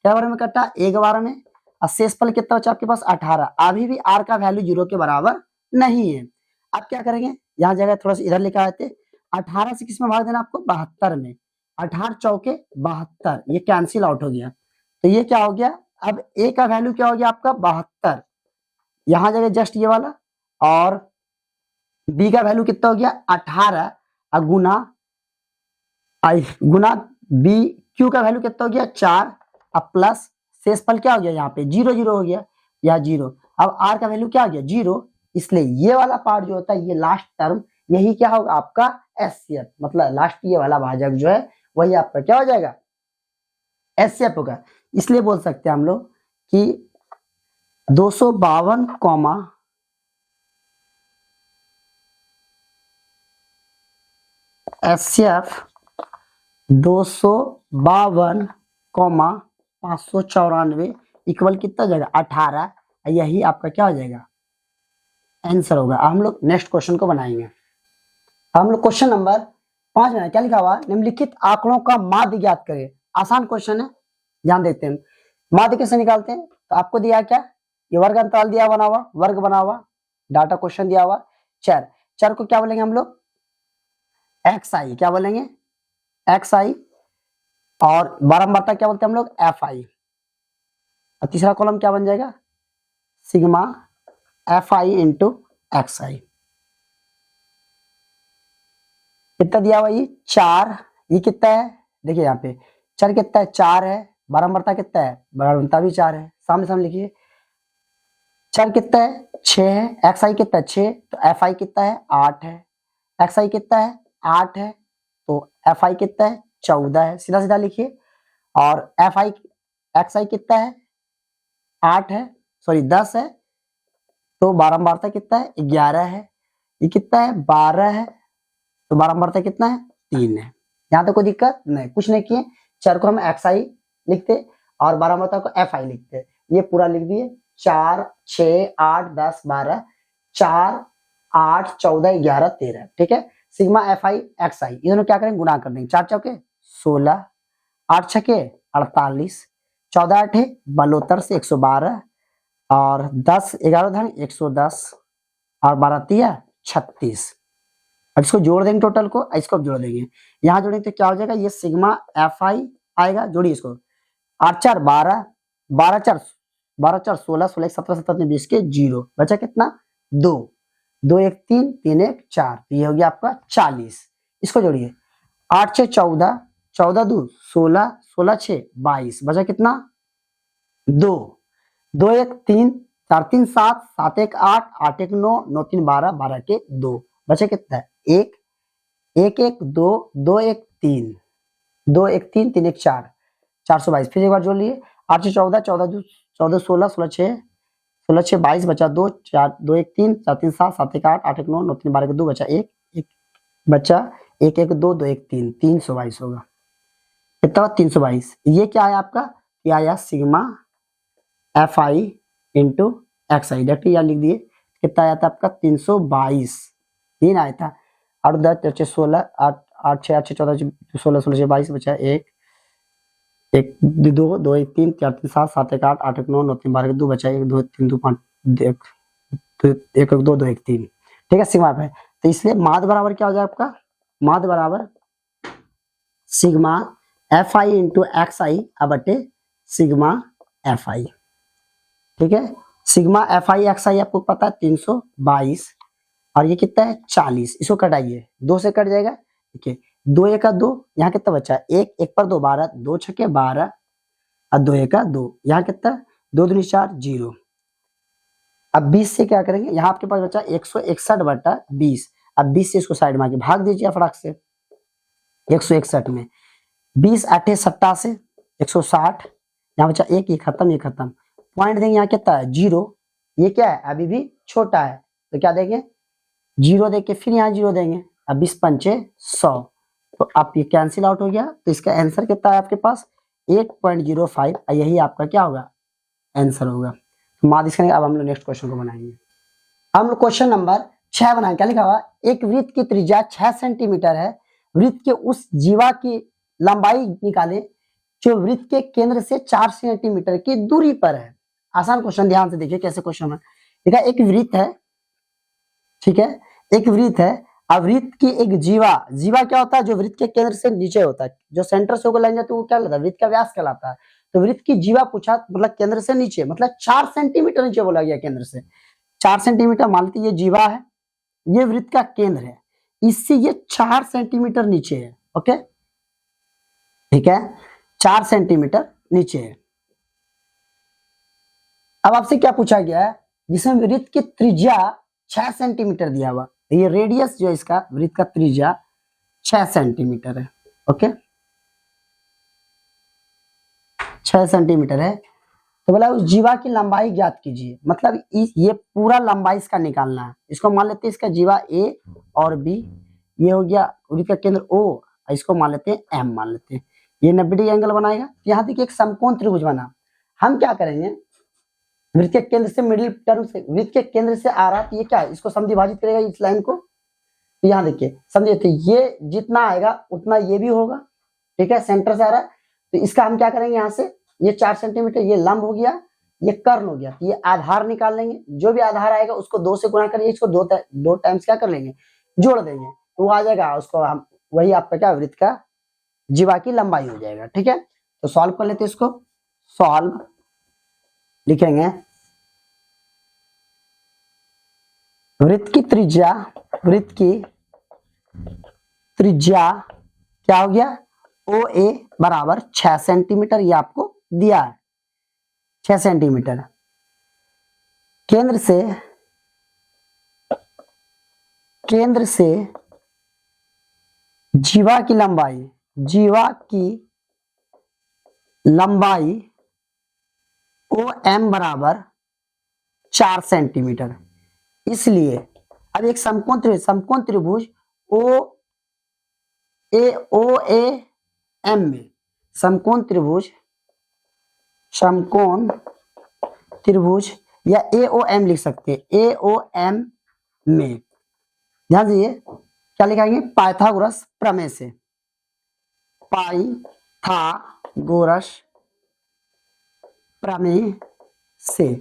क्या बार में कटा 1 बार में, और शेषफल कितना बचा आपके पास 18। अभी भी आर का वैल्यू 0 के बराबर नहीं है। अब क्या करेंगे, यहाँ जगह थोड़ा सा इधर लिखा है, 18 से किस में भाग देना आपको 72 में, 18 चौके 72, ये कैंसिल आउट हो गया। तो ये क्या हो गया, अब ए का वैल्यू क्या हो गया आपका 72, यहाँ जगह जस्ट ये वाला, और बी का वैल्यू कितना हो गया 18 और गुना बी क्यू का वैल्यू कितना हो गया 4, अब प्लस शेषफल क्या हो गया यहाँ पे 0 0 हो गया, यहाँ 0। अब आर का वैल्यू क्या हो गया 0, इसलिए ये वाला पार्ट जो होता है ये लास्ट टर्म यही क्या होगा आपका एचसीएफ, मतलब लास्ट ये वाला भाजक जो है वही आपका क्या हो जाएगा एचसीएफ होगा। इसलिए बोल सकते हैं हम लोग कि 252 कॉमा एचसीएफ 252 कॉमा 594 इक्वल कितना हो जाएगा 18, यही आपका क्या हो जाएगा आंसर होगा। हम लोग नेक्स्ट क्वेश्चन को बनाएंगे। हम लोग क्वेश्चन नंबर 5 में क्या लिखा हुआ, निम्नलिखित आंकड़ों का माध्य ज्ञात करें। आसान क्वेश्चन है, ध्यान देते हैं। माध्य कैसे निकालते हैं, तो आपको दिया क्या, ये वर्ग अंतराल दिया बना हुआ, वर्ग बना हुआ, डाटा क्वेश्चन दिया हुआ, चर, चर को क्या बोलेंगे हम लोग एक्स आई, क्या बोलेंगे एक्स आई, और बारंबारता क्या बोलते हैं हम लोग एफ आई, और तीसरा कॉलम क्या बन जाएगा sigma f i into x i. कितना दिया हुआ ये 4, ये कितना है देखिए यहाँ पे चर कितना है 4 है, बारंबारता कितना है बारंबारता भी 4 है, सामने सामने लिखिए। चर कितना है 6 है, एक्स आई कितना है 6, तो एफ आई कितना है 8 है, एक्स आई कितना है 8 है, तो एफ आई कितना है 14 है, सीधा सीधा लिखिए। और एफ आई एक्स आई कितना है 8 है, सॉरी 10 है, तो बारंबारता कितना है 11 है, ये कितना है 12 है, तो बारंबारता कितना है 3 है। यहाँ तो कोई दिक्कत नहीं, कुछ नहीं किए, चर को हम एक्स आई लिखते और बारंबारता को एफ आई लिखते, ये पूरा लिख दिए 4 6 8 10 12, 4 8 14 11 13, ठीक है। सिग्मा एफ आई एक्स आई ये दोनों क्या करेंगे गुणा कर देंगे, 4 चौके 16, 8 छके 48, 14 8 72 से 112, और 10 11 धन 110, और 12 तिया 36। अब इसको जोड़ देंगे टोटल को, इसको जोड़ देंगे, यहाँ जोड़ेंगे तो क्या हो जाएगा, ये सिग्मा एफ आई आएगा, जोड़िए इसको 8 4 12, 12 4 16, 16 1 17 17 20 के 0, बचा कितना 2, 2 1 3 3 1 4, तो ये हो गया आपका 40। इसको जोड़िए 8 6 14, 14 2 16, 16 6 22, बचा कितना 2, 2 1 3 4 3 7, 7 1 8, 8 1 9, 9 3 12, 12 के 2, बचे कितना 1 1 1 2 2 1 3, 2 1 3 3 1 4, 422। फिर एक बार जोड़ लिए 8 से 14, 14 2 14 16, 16 6 16 6 22, बचा 2 4 2 1 3 4 3 7 7 1 8 8 1 9 9 3 12 के 2, बचा 1 1, बचा 1 1 2 2 1 3, 322 होगा। कितना 322, ये क्या है आपका, क्या आया sigma f i into x I, directly यहाँ लिख दिए, कितना आया था आपका 322, 3 आया था, 8 10 6 16 8 8 6 8 6 14 16 16 22, बचा 1 1 2 2 1 3 4 3 7 7 1 8 8 1 9 9 3 12 के 2, बचा 1 2 3 2 5 1 1 2 2 1 3, ठीक है सिग्मा पे। तो इसलिए माध्य बराबर क्या हो जाएगा आपका, माध्य बराबर sigma f i into x i बटे सिग्मा एफ आई, ठीक है। Sigma f i x i आपको पता है 322, और ये कितना है 40, इसको कटाइए 2 से कट जाएगा, ठीक है 2 1 का 2, यहाँ कितना बचा 1 1 पर 2 12, 2 छके 12, और 2 1 का 2, यहाँ कितना 2 दूनी 4 0। अब 20 से क्या करेंगे, यहाँ आपके पास बचा 161 बटा 20, अब 20 से इसको साइड में आके भाग दीजिए फटाक से 161 में, 20 8 सट्टा से 160, यहाँ बचा 1, ये खत्म ये खत्म, पॉइंट देंगे यहाँ कितना है 0, ये क्या है अभी भी छोटा है, तो क्या देंगे 0 देके फिर यहाँ 0 देंगे, अब 20 पंचे 100, तो आप ये कैंसिल आउट हो गया, तो इसका आंसर कितना है आपके पास 8.05, यही आपका क्या होगा आंसर होगा। तो माध्य करेंगे। अब हम लोग नेक्स्ट क्वेश्चन को बनाएंगे। हम लोग क्वेश्चन नंबर 6 बनाएंगे। क्या लिखा हुआ, एक वृत्त की त्रिज्या 6 सेंटीमीटर है, वृत्त के उस जीवा की लंबाई निकालें जो वृत्त के केंद्र से 4 सेंटीमीटर की दूरी पर है। आसान क्वेश्चन, ध्यान से देखिए कैसे क्वेश्चन है। देखा एक वृत्त है, ठीक है, एक वृत्त है, अब वृत्त की एक जीवा, जीवा क्या होता है जो वृत्त के केंद्र से नीचे होता है, जो सेंटर से होकर लाइन जाती है वो क्या कहलाता है वृत्त का व्यास कहलाता है। तो वृत्त की जीवा पूछा मतलब केंद्र से नीचे, मतलब 4 सेंटीमीटर नीचे बोला गया केंद्र से, 4 सेंटीमीटर मान लेते ये जीवा है, ये वृत्त का केंद्र है, इससे ये 4 सेंटीमीटर नीचे है। ओके, ठीक है, 4 सेंटीमीटर नीचे है। अब आपसे क्या पूछा गया है, जिसमें वृत्त की त्रिज्या 6 सेंटीमीटर दिया हुआ, ये रेडियस जो है इसका वृत्त का त्रिज्या 6 सेंटीमीटर है। ओके, 6 सेंटीमीटर है, तो बोला उस जीवा की लंबाई ज्ञात कीजिए। मतलब ये पूरा लंबाई इसका निकालना है। इसको मान लेते हैं इसका जीवा ए और बी, ये हो गया वृत्त का केंद्र ओ, इसको मान लेते हैं एम मान लेते हैं, ये 90 डिग्री एंगल बनाएगा। यहाँ देखिए एक समकोण त्रिभुज बना, हम क्या करेंगे, वृत्त के केंद्र से मिडिल टर्म से, वृत्त के केंद्र से आ रहा है, तो ये क्या है, इसको समद्विभाजित करेगा इस लाइन को। तो यहाँ देखिए समझिए, तो ये जितना आएगा उतना ये भी होगा, ठीक है, सेंटर से आ रहा है। तो इसका हम क्या करेंगे, यहाँ से ये 4 सेंटीमीटर ये लंब हो गया, ये कर्ण हो गया, ये आधार निकाल लेंगे। जो भी आधार आएगा उसको 2 से गुणा करेंगे, इसको दो टाइम्स क्या कर लेंगे, जोड़ देंगे, तो वो आ जाएगा, उसको हम वही आपका क्या वृत्त का जीवा की लंबाई हो जाएगा। ठीक है, तो सॉल्व कर लेते हैं इसको। सॉल्व लिखेंगे, वृत्त की त्रिज्या क्या हो गया, ओ ए बराबर 6 सेंटीमीटर, ये आपको दिया है 6 सेंटीमीटर। केंद्र से जीवा की लंबाई ओ एम बराबर 4 सेंटीमीटर। इसलिए अब एक समकोण त्रिभुज ओ ए एम में, समकोण त्रिभुज या ए ओ एम लिख सकते हैं, ए ओ एम में ध्यान दीजिए क्या लिखाएंगे, पाइथागोरस प्रमेय से, पाइथागोरस प्रमेय से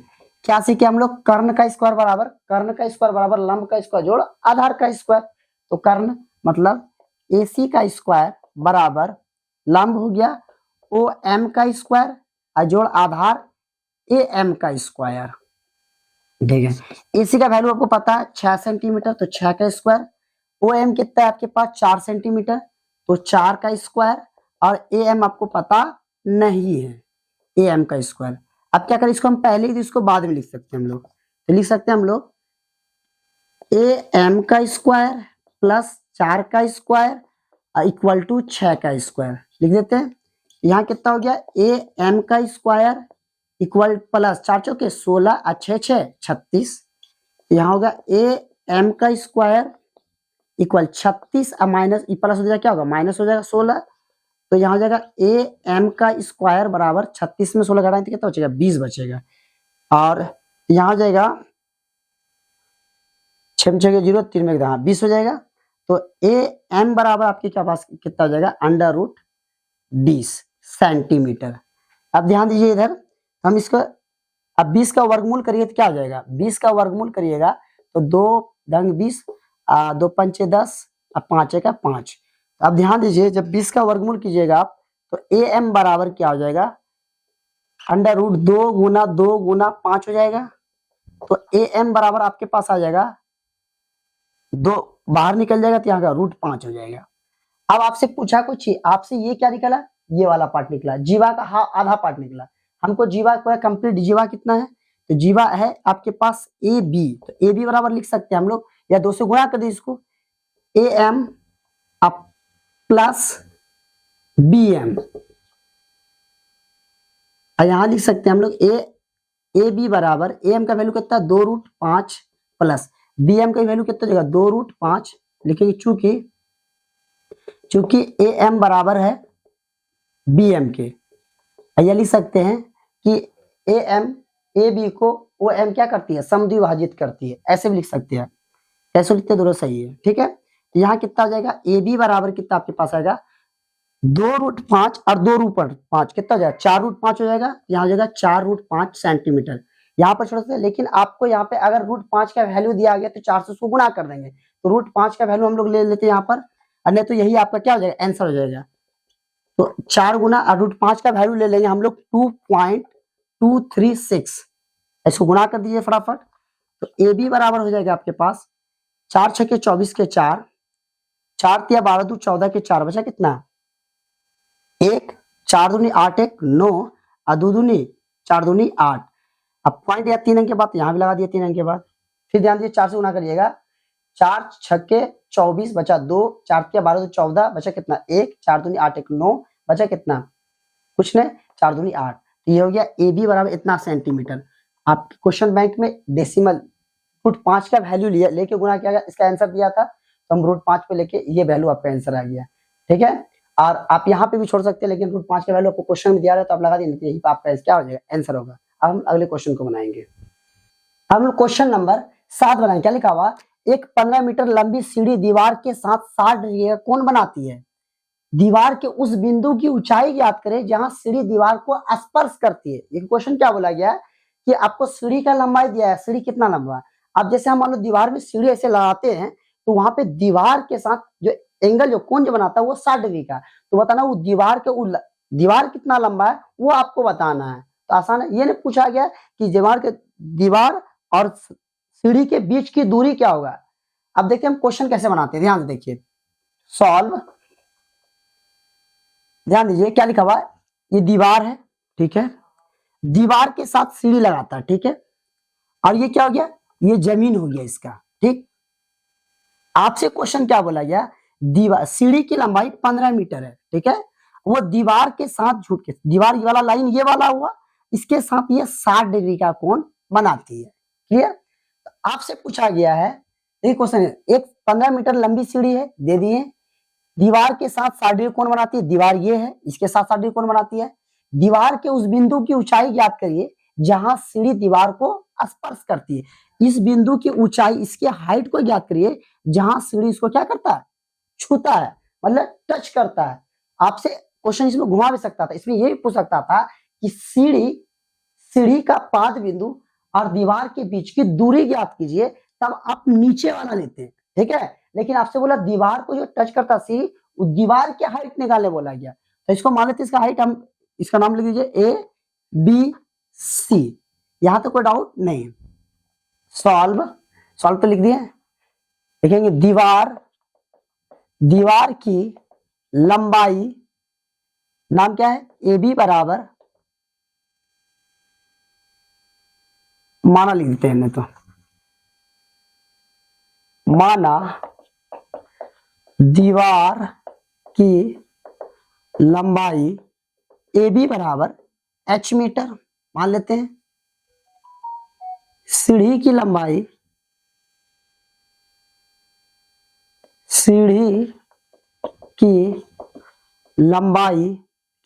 क्या सीखे हम लोग, कर्ण का स्क्वायर बराबर लंब का स्क्वायर जोड़ आधार का स्क्वायर। तो कर्ण मतलब AC का स्क्वायर बराबर लंब हो गया ओ एम का स्क्वायर और जोड़ आधार AM का स्क्वायर। ठीक है, AC का वैल्यू आपको पता है 6 सेंटीमीटर, तो 6 का स्क्वायर, OM कितना है आपके पास 4 सेंटीमीटर, तो 4 का स्क्वायर, और AM आपको पता नहीं है, AM का स्क्वायर। अब क्या करें, इसको हम पहले ही इसको बाद में लिख सकते हैं हम लोग, तो लिख सकते हैं हम लोग AM का स्क्वायर प्लस 4 का स्क्वायर इक्वल टू 6 का स्क्वायर लिख देते हैं। यहाँ कितना हो गया, AM का स्क्वायर इक्वल प्लस 4 चौके 16 और 6 36, यहाँ होगा AM का स्क्वायर इक्वल 36 और माइनस प्लस हो जाएगा, क्या होगा माइनस हो जाएगा 16, तो यहाँ हो जाएगा AM का स्क्वायर बराबर 36 में 16 घटाएं तो कितना बचेगा, 20 बचेगा, और यहाँ हो जाएगा 6 में 0 3 में 20 हो जाएगा। तो AM बराबर आपके क्या पास कितना हो जाएगा, √20 सेंटीमीटर। अब ध्यान दीजिए इधर, हम इसको अब 20 का वर्गमूल करिए तो क्या हो जाएगा, 20 का वर्गमूल करिएगा तो 2 ढंग 20, 2 पंचे 10 और 5 का 5। अब ध्यान दीजिए जब 20 का वर्गमूल कीजिएगा आप तो AM बराबर क्या हो जाएगा, √2 गुना 2 गुना 5 हो जाएगा। तो AM बराबर आपके पास आ जाएगा 2 बाहर निकल जाएगा तो यहाँ का √5 हो जाएगा। अब आपसे पूछा कुछ ही, आपसे ये क्या निकला, ये वाला पार्ट निकला, जीवा का आधा पार्ट निकला। हमको जीवा पूरा कंप्लीट जीवा कितना है, तो जीवा है आपके पास AB, तो AB बराबर लिख सकते हैं हम लोग, या 2 से गुणा कर दीजिए इसको, AM प्लस BM, यहां लिख सकते हैं हम लोग AB बराबर AM का वैल्यू कितना, 2√5 प्लस BM का वैल्यू कितना जाएगा, 2√5 लिखेंगे, चूंकि AM बराबर है BM के, यह लिख सकते हैं कि AM AB को OM क्या करती है, समद्विभाजित करती है, ऐसे भी लिख सकते हैं, कैसे लिखते दोनों सही है। ठीक है, यहाँ कितना हो जाएगा, AB बराबर कितना आपके पास आएगा, 2√5 और 2√5 कितना हो जाएगा, 4√5 हो जाएगा, यहाँ हो जाएगा 4√5 सेंटीमीटर। यहाँ पर छोटा सा, लेकिन आपको यहाँ पे अगर √5 का वैल्यू दिया गया तो 4 से उसको गुणा कर देंगे, तो √5 का वैल्यू हम लोग ले लेते हैं यहाँ पर, और नहीं तो यही आपका क्या हो जाएगा, आंसर हो जाएगा। तो 4 गुना √5 का वैल्यू ले लेंगे हम लोग 2.236, इसको गुणा कर दीजिए फटाफट, तो ए बी बराबर हो जाएगा आपके पास 4 छके 24 के 4, 4 तिया 12 दू 14 के 4, बचा कितना 1, 4 दूनी 8 1 9 और 2 दूनी 4 दूनी 8। अब पॉइंट या 3 अंक के बाद यहाँ भी लगा दिया 3 अंक के बाद, फिर ध्यान दीजिए 4 से गुना करिएगा, 4 छक्के 24 बचा 2, 4 तिया 12 दू 14, बचा कितना 1, 4 दूनी 8 1 9, बचा कितना कुछ नहीं 4 दूनी 8। तो ये हो गया ए बी बराबर इतना सेंटीमीटर। आपके क्वेश्चन बैंक में डेसिमल √5 का वैल्यू लिया लेके गुना किया गया, इसका आंसर दिया था तो हम √5 पे लेके ये वैल्यू आपका आंसर आ गया। ठीक है, और आप यहाँ पे भी छोड़ सकते हैं, लेकिन √5 का वैल्यू आपको क्वेश्चन में दिया रहा है तो आप लगा दीजिए, यही पे आपका क्या हो जाएगा आंसर होगा। अब हम अगले क्वेश्चन को बनाएंगे। हम लोग क्वेश्चन नंबर 7 बनाएंगे। क्या लिखा हुआ, एक 15 मीटर लंबी सीढ़ी दीवार के साथ 60 डिग्री का कोण बनाती है। दीवार के उस बिंदु की ऊंचाई ज्ञात करें जहां सीढ़ी दीवार को स्पर्श करती है। ये क्वेश्चन क्या बोला गया है कि आपको सीढ़ी का लंबाई दिया है, सीढ़ी कितना लंबा है। अब जैसे हम मान लो दीवार में सीढ़ी ऐसे लगाते हैं तो वहां पे दीवार के साथ जो एंगल जो कोण जो बनाता है वो 60 डिग्री का, तो बताना वो दीवार कितना लंबा है वो आपको बताना है। तो आसान है, ये नहीं पूछा गया कि दीवार और सीढ़ी के बीच की दूरी क्या होगा। अब देखते हैं हम क्वेश्चन कैसे बनाते हैं, ध्यान से देखिए। सॉल्व, ध्यान दीजिए क्या लिखा हुआ है, ये दीवार है, ठीक है, दीवार के साथ सीढ़ी लगाता है, ठीक है, और ये क्या हो गया, ये जमीन हो गया इसका। ठीक, आपसे क्वेश्चन क्या बोला गया, दीवार सीढ़ी की लंबाई 15 मीटर है, ठीक है, वो दीवार के साथ झुक के, दीवार ये वाला लाइन ये वाला हुआ, इसके साथ ये 60 डिग्री का कोण बनाती है। क्लियर, तो आपसे पूछा गया है, ये क्वेश्चन है, एक 15 मीटर लंबी सीढ़ी है दे दिए, दीवार के साथ 60 डिग्री कोण बनाती है, दीवार ये है इसके साथ 60 डिग्री कोण बनाती है। दीवार के उस बिंदु की ऊंचाई ज्ञात करिए जहां सीढ़ी दीवार को स्पर्श करती है। इस बिंदु की ऊंचाई, इसके हाइट को ज्ञात करिए जहां सीढ़ी इसको क्या करता है, छूता है, मतलब टच करता है। आपसे क्वेश्चन इसमें घुमा भी सकता था, इसमें ये पूछ सकता था कि सीढ़ी का पाद बिंदु और दीवार के बीच की दूरी ज्ञात कीजिए, तब आप नीचे वाला लेते हैं, ठीक है, लेकिन आपसे बोला दीवार को जो टच करता सीढ़ी, दीवार की हाइट निकालने बोला गया, तो इसको मान लेते इसका हाइट, हम इसका नाम लिख दीजिए ए बी सी, यहां तो कोई डाउट नहीं है। सॉल्व तो लिख दिए, लिखेंगे दीवार की लंबाई, नाम क्या है, ए बी बराबर, माना लिख देते हैं, नहीं तो माना दीवार की लंबाई ए बी बराबर h मीटर मान लेते हैं, सीढ़ी की लंबाई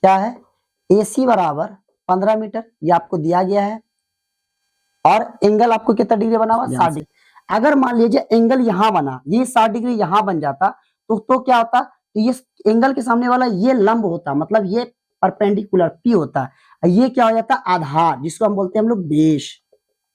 क्या है, AC बराबर 15 मीटर, ये आपको दिया गया है, और एंगल आपको कितना डिग्री बना हुआ, 60 डिग्री। अगर मान लीजिए एंगल यहां बना, ये 60 डिग्री यहां बन जाता तो क्या होता, तो ये एंगल के सामने वाला ये लंब होता, मतलब ये परपेंडिकुलर P होता, ये क्या हो जाता आधार, जिसको हम बोलते हैं हम लोग बेस,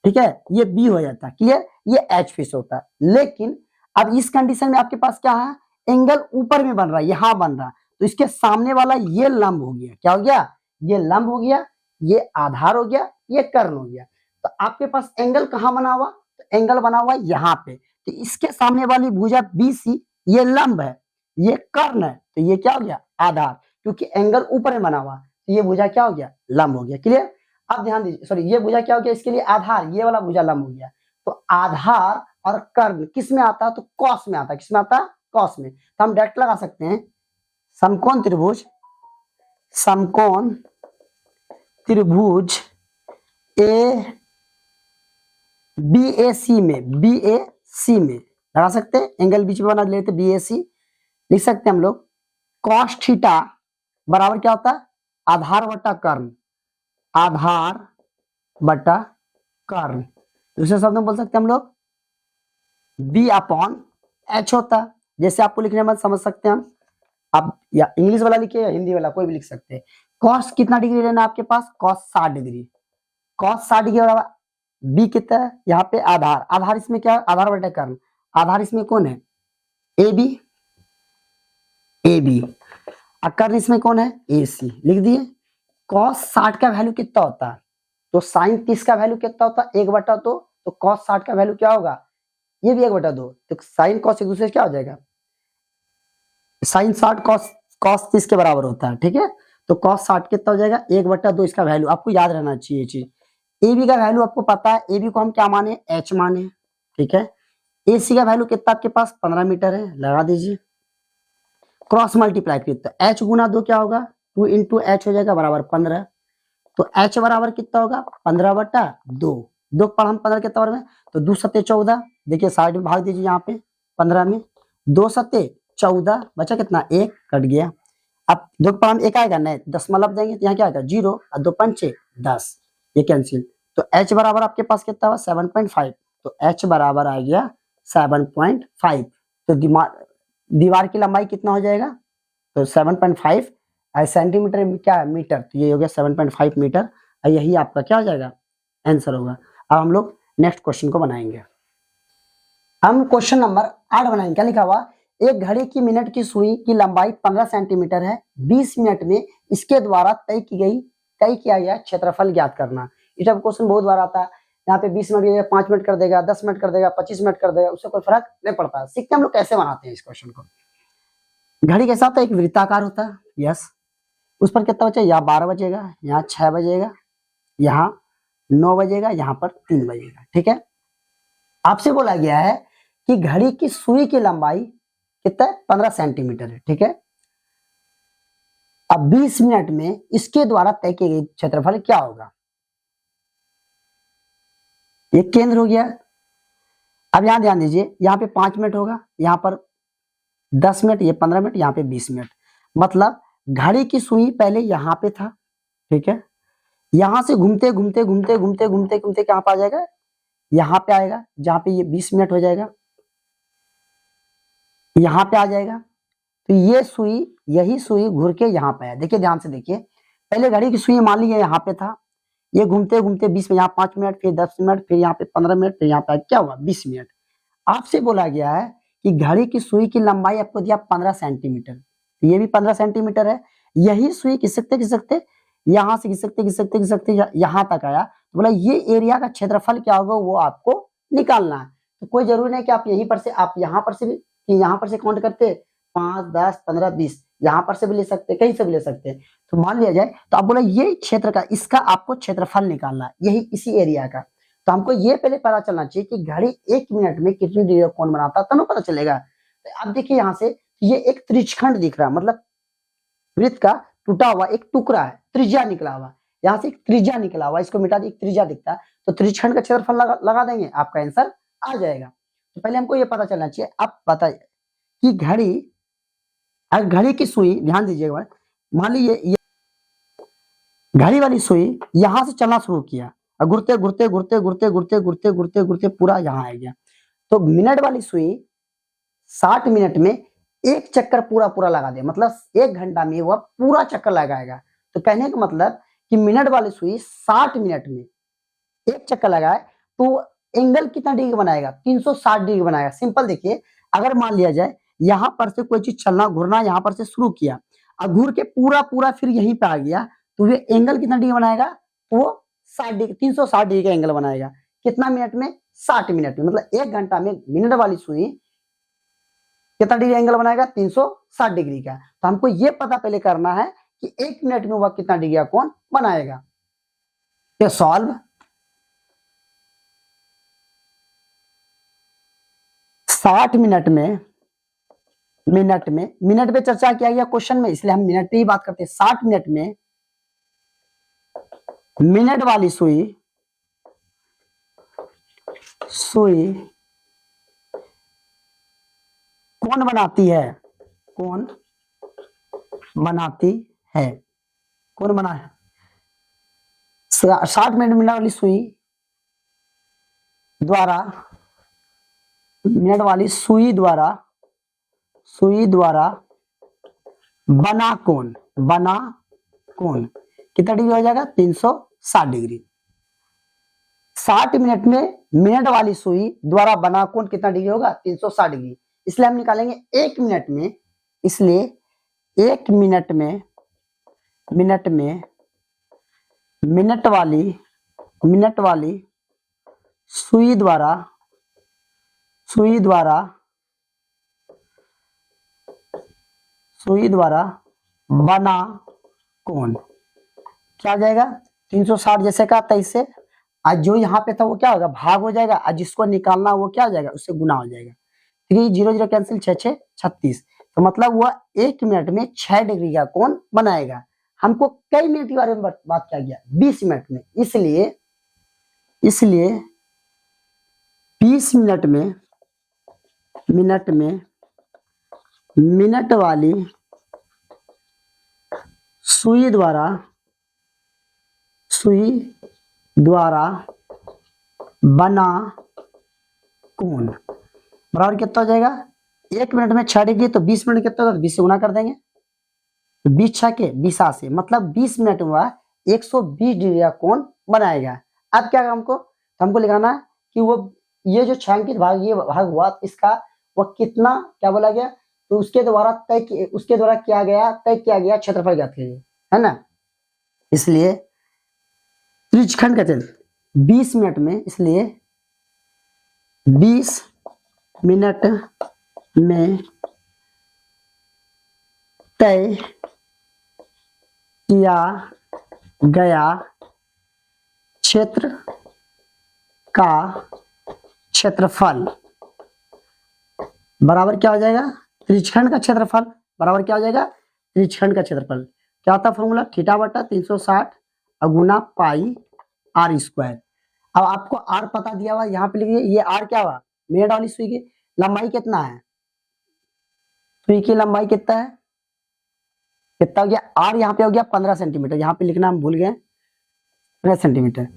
ठीक है, ये B हो जाता। क्लियर, ये H फिक्स होता है। लेकिन अब इस कंडीशन में आपके पास क्या है, एंगल ऊपर में बन रहा है, यहां बन रहा, तो इसके सामने वाला ये लंब हो गया, क्या हो गया, ये लंब हो गया, ये आधार हो गया, ये कर्ण हो गया। तो आपके पास एंगल कहां बना हुआ, तो एंगल बना हुआ यहाँ पे, तो इसके सामने वाली भुजा BC ये लंब है, ये कर्ण है, तो ये क्या हो गया आधार, क्योंकि एंगल ऊपर में बना हुआ, तो ये भुजा क्या हो गया, लंब हो गया। क्लियर, अब ध्यान दीजिए, सॉरी ये भुजा क्या हो गया, इसके लिए आधार, ये वाला भुजा लंब हो गया। तो आधार और कर्ण किस में आता है, तो कॉस में आता है, किस में आता है, कॉस में। तो हम डायरेक्ट लगा सकते हैं, समकोण त्रिभुज ए BAC में लगा सकते हैं, एंगल बीच में बना लेते BAC, लिख सकते हैं हम लोग cos थीटा बराबर क्या होता है, आधार बटा कर्ण, दूसरे शब्द में बोल सकते हैं हम लोग B/H होता है। जैसे आपको लिखने में समझ सकते हैं हम, आप या इंग्लिश वाला लिखिए या हिंदी वाला, कोई भी लिख सकते हैं। cos कितना डिग्री लेना आपके पास, cos 60 डिग्री, cos 60 डिग्री बराबर B कितना है, यहाँ पे आधार इसमें क्या है, आधार बटा कर्ण, आधार इसमें कौन है, AB, और कर्ण इसमें कौन है, AC, लिख दिए। cos 60 का वैल्यू कितना होता है, तो sin 30 का वैल्यू कितना होता है, 1/2, तो तो cos 60 का वैल्यू क्या होगा, ये भी 1/2, तो साइन कॉस एक दूसरे से क्या हो जाएगा, साइन 60 कॉस 30 के बराबर होता है, ठीक है। तो cos 60 कितना हो जाएगा, 1/2 इसका वैल्यू, आपको याद रहना चाहिए ये चीज। ए बी का वैल्यू आपको पता है, ए बी को हम क्या माने, एच माने, ठीक है। ए सी का वैल्यू कितना आपके पास 15 मीटर है, लगा दीजिए, क्रॉस मल्टीप्लाई करिए तो एच गुना 2 क्या होगा, 2 इंटू एच हो जाएगा बराबर 15, तो एच बराबर कितना होगा 15/2, 2 पर हम 15 के तौर में, तो 2 सत्ते 14, देखिए साइड में भाग दीजिए यहाँ पे 15 में, 2 सत्ते 14, बचा कितना 1, कट गया। अब 2 पर हम 1 आएगा नहीं, दशमलव देंगे तो यहाँ क्या आएगा 0, और 2 पंचे 10, ये कैंसिल, तो एच बराबर आपके पास कितना हुआ 7.5, तो एच बराबर आ गया 7.5, तो दीवार की लंबाई कितना हो जाएगा, तो 7.5 सेंटीमीटर में क्या है मीटर, तो ये हो गया 7.5 मीटर, और यही आपका क्या हो जाएगा आंसर होगा। अब हम लोग नेक्स्ट क्वेश्चन को बनाएंगे। हम क्वेश्चन नंबर 8 बनाएंगे। क्या लिखा हुआ, एक घड़ी की मिनट की सुई की लंबाई 15 सेंटीमीटर है, 20 मिनट में इसके द्वारा तय किया गया क्षेत्रफल ज्ञात करना। इस टाइप क्वेश्चन बहुत बार आता है, यहाँ पे 20 मिनट 5 मिनट कर देगा, 10 मिनट कर देगा, 25 मिनट कर देगा, उससे कोई फर्क नहीं पड़ता। सीखते हम लोग कैसे बनाते हैं इस क्वेश्चन को। घड़ी के साथ एक वृत्ताकार होता है, यस, उस पर कितना बचेगा, यहाँ 12 बजेगा, यहाँ 6 बजेगा, यहाँ 9 बजेगा, यहाँ पर 3 बजेगा, ठीक है। आपसे बोला गया है कि घड़ी की सुई की लंबाई कितना है 15 सेंटीमीटर है, ठीक है। अब 20 मिनट में इसके द्वारा तय किए गए क्षेत्रफल क्या होगा, ये केंद्र हो गया। अब यहां ध्यान दीजिए, यहाँ पे 5 मिनट होगा, यहाँ पर 10 मिनट, ये 15 मिनट, यहाँ पे 20 मिनट, मतलब घड़ी की सुई पहले यहाँ पे था, ठीक है, यहां से घूमते घूमते घूमते घूमते घूमते घूमते कहां पे आ जाएगा, यहाँ पे आएगा, जहां पे ये 20 मिनट हो जाएगा, यहाँ पे आ जाएगा, तो ये सुई, यही सुई घूर के यहाँ पे है। देखिए ध्यान से देखिए, पहले घड़ी की सुई मान ली यहाँ पे था, ये घूमते घूमते 20 में, यहाँ 5 मिनट, फिर 10 मिनट, फिर यहाँ पे 15 मिनट, फिर यहाँ पे क्या हुआ 20 मिनट। आपसे बोला गया है कि घड़ी की सुई की लंबाई आपको दिया 15 सेंटीमीटर, तो ये भी 15 सेंटीमीटर है, यही सुई खिसकते यहाँ से खिसकते यहाँ तक आया, तो बोला ये एरिया का क्षेत्रफल क्या होगा वो आपको निकालना है। तो कोई जरूरी नहीं कि आप यहीं पर से, आप यहाँ पर से भी, यहाँ पर से काउंट करते 5, 10, 15, 20, यहाँ पर से भी ले सकते, कहीं से भी ले सकते हैं। तो मान लिया जाए, तो आप बोला ये क्षेत्र का, इसका आपको क्षेत्रफल निकालना है, यही इसी एरिया का। तो हमको ये पहले पता चलना चाहिए कि घड़ी 1 मिनट में कितनी डिग्री का कोण बनाता है, तब पता चलेगा। तो अब देखिए यहाँ से ये एक त्रिज्यखंड दिख रहा है, मतलब वृत्त का टूटा हुआ एक टुकड़ा है, त्रिज्या निकला हुआ, यहाँ से एक त्रिज्या निकला हुआ, इसको मिटा दी, एक त्रिज्या दिखता है, तो त्रिज्यखंड का क्षेत्रफल लगा देंगे, आपका आंसर आ जाएगा। तो पहले हमको ये पता चलना चाहिए। अब बताइए कि घड़ी की सुई, ध्यान दीजिएगा, मान लीजिए ये घड़ी वाली सुई यहां से चलना शुरू किया, और घुरते घुरते घुरते घुरते घुरते घुरते घुरते घुरते पूरा यहाँ आ गया, तो मिनट वाली सुई 60 मिनट में एक चक्कर पूरा लगा दे, मतलब 1 घंटा में वह पूरा चक्कर लगाएगा। तो कहने का मतलब कि मिनट वाली सुई 60 मिनट में एक चक्कर लगाए तो एंगल कितना डिग्री बनाएगा, 360 डिग्री बनाएगा। सिंपल देखिए, अगर मान लिया जाए यहां पर से कोई चीज चलना घूरना यहां पर से शुरू किया, और घूर के पूरा फिर यहीं पे आ गया, तो ये एंगल कितना डिग्री बनाएगा, वो 60 डिग्री, 360 डिग्री का एंगल बनाएगा। कितना मिनट में, 60 मिनट में, मतलब 1 घंटा में मिनट वाली सुई कितना डिग्री एंगल बनाएगा, 360 डिग्री का। तो हमको ये पता पहले करना है कि 1 मिनट में वह कितना डिग्री का कोण बनाएगा। तो सॉल्व, 60 मिनट पे चर्चा किया गया क्वेश्चन में, इसलिए हम मिनट पे ही बात करते हैं। 60 मिनट में मिनट वाली सुई कौन बनाती है, कौन बना है 60 मिनट वाली सुई द्वारा बना कोण कितना डिग्री हो जाएगा, 360 डिग्री। 60 मिनट में मिनट वाली सुई द्वारा बना कोण कितना डिग्री होगा, 360 डिग्री। इसलिए हम निकालेंगे 1 मिनट में, इसलिए 1 मिनट में मिनट वाली सुई द्वारा बना कोण क्या आ जाएगा 360 जैसे का 23 से आज जो यहाँ पे था वो क्या होगा भाग हो जाएगा, आज जिसको निकालना वो क्या हो जाएगा उससे गुना हो जाएगा। ठीक है, 0 0 कैंसिल 6 6 36, तो मतलब वह 1 मिनट में 6 डिग्री का कोण बनाएगा। हमको कई मिनट के बारे में बात किया गया 20 मिनट में, इसलिए 20 मिनट में मिनट वाली सुई द्वारा बना कोण बराबर कितना हो जाएगा 1 मिनट में 6 डिग्री, तो 20 मिनट कितना होगा 20 से गुना कर देंगे, तो 20 6 के 20 से मतलब 20 मिनट में 120 डिग्री का कोण बनाएगा। अब क्या हमको लिखाना है कि वो ये जो छायांकित भाग ये भाग हुआ इसका वह कितना क्या बोला गया, तो उसके द्वारा तय किया गया क्षेत्रफल ज्ञात कीजिए, है ना। इसलिए त्रिज्यखंड का क्षेत्र 20 मिनट में, इसलिए 20 मिनट में तय किया गया क्षेत्र का क्षेत्रफल बराबर क्या हो जाएगा त्रिज्यखंड का क्षेत्रफल बराबर क्या हो जाएगा त्रिज्यखंड का क्षेत्रफल। क्या होता फॉर्मूला थीटा बटा 360 गुना पाई आर स्क्वायर। अब आपको आर पता दिया हुआ यहाँ पे लिखिए, ये आर क्या हुआ मिनट वाली सुई की लंबाई कितना है, सुई की लंबाई कितना है, कितना हो गया आर यहाँ पे हो गया 15 सेंटीमीटर, यहाँ पे लिखना हम भूल गए 15 सेंटीमीटर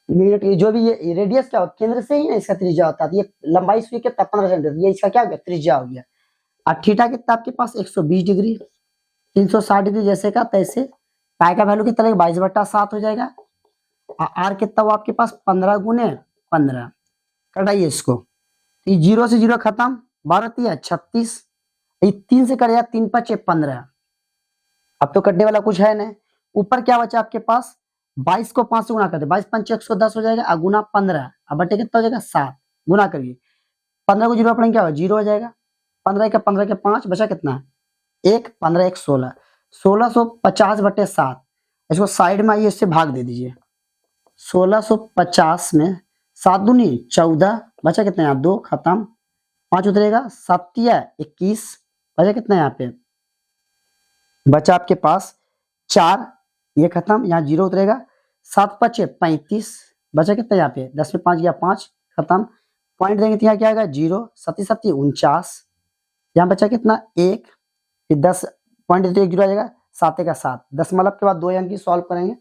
मिनट की, जो भी ये रेडियस क्या हो केंद्र से ही ना इसका त्रिज्या होता है, ये लंबाई सुई कितना 15 सेंटीमीटर, ये इसका क्या हो गया त्रिज्या हो गया। और थीटा कितना आपके पास 120 डिग्री 360 डिग्री जैसे का तैसे, पाई का वैल्यू कितना 22/7 हो जाएगा, आर कितना हुआ आपके पास 15 गुने 15, कटाइए इसको, तो 0 से 0 खत्म 12 36, 3 से कट 3 5 15, अब तो कटने वाला कुछ है नहीं, ऊपर क्या बचा आपके पास 22 को 5 से गुना कर दे 22 5 110 हो जाएगा, गुना 15 अब बटे कितना हो जाएगा 7, गुना करिए 15 को 0 पढ़ेंगे क्या होगा 0 हो जाएगा, 15 का 5 बचा कितना 1 15 1 16, 1650/7, इसको साइड में आइए इससे भाग दे दीजिए, 1650 में 7 दूनी 14 बचा कितना यहाँ 2 खत्म, 5 उतरेगा 7 21 बचा कितना यहाँ पे बचा आपके पास 4, ये खत्म यहाँ 0 उतरेगा 7 5 35 बचा कितना यहाँ पे 10 में 5 गया 5 खत्म, पॉइंट देंगे तो यहाँ क्या आएगा 0 7 7 49, यहाँ बचा कितना 1 फिर 10 पॉइंट देते 1 0 आ जाएगा 7 का 7, 10 मतलब के बाद 2 अंक की सॉल्व करेंगे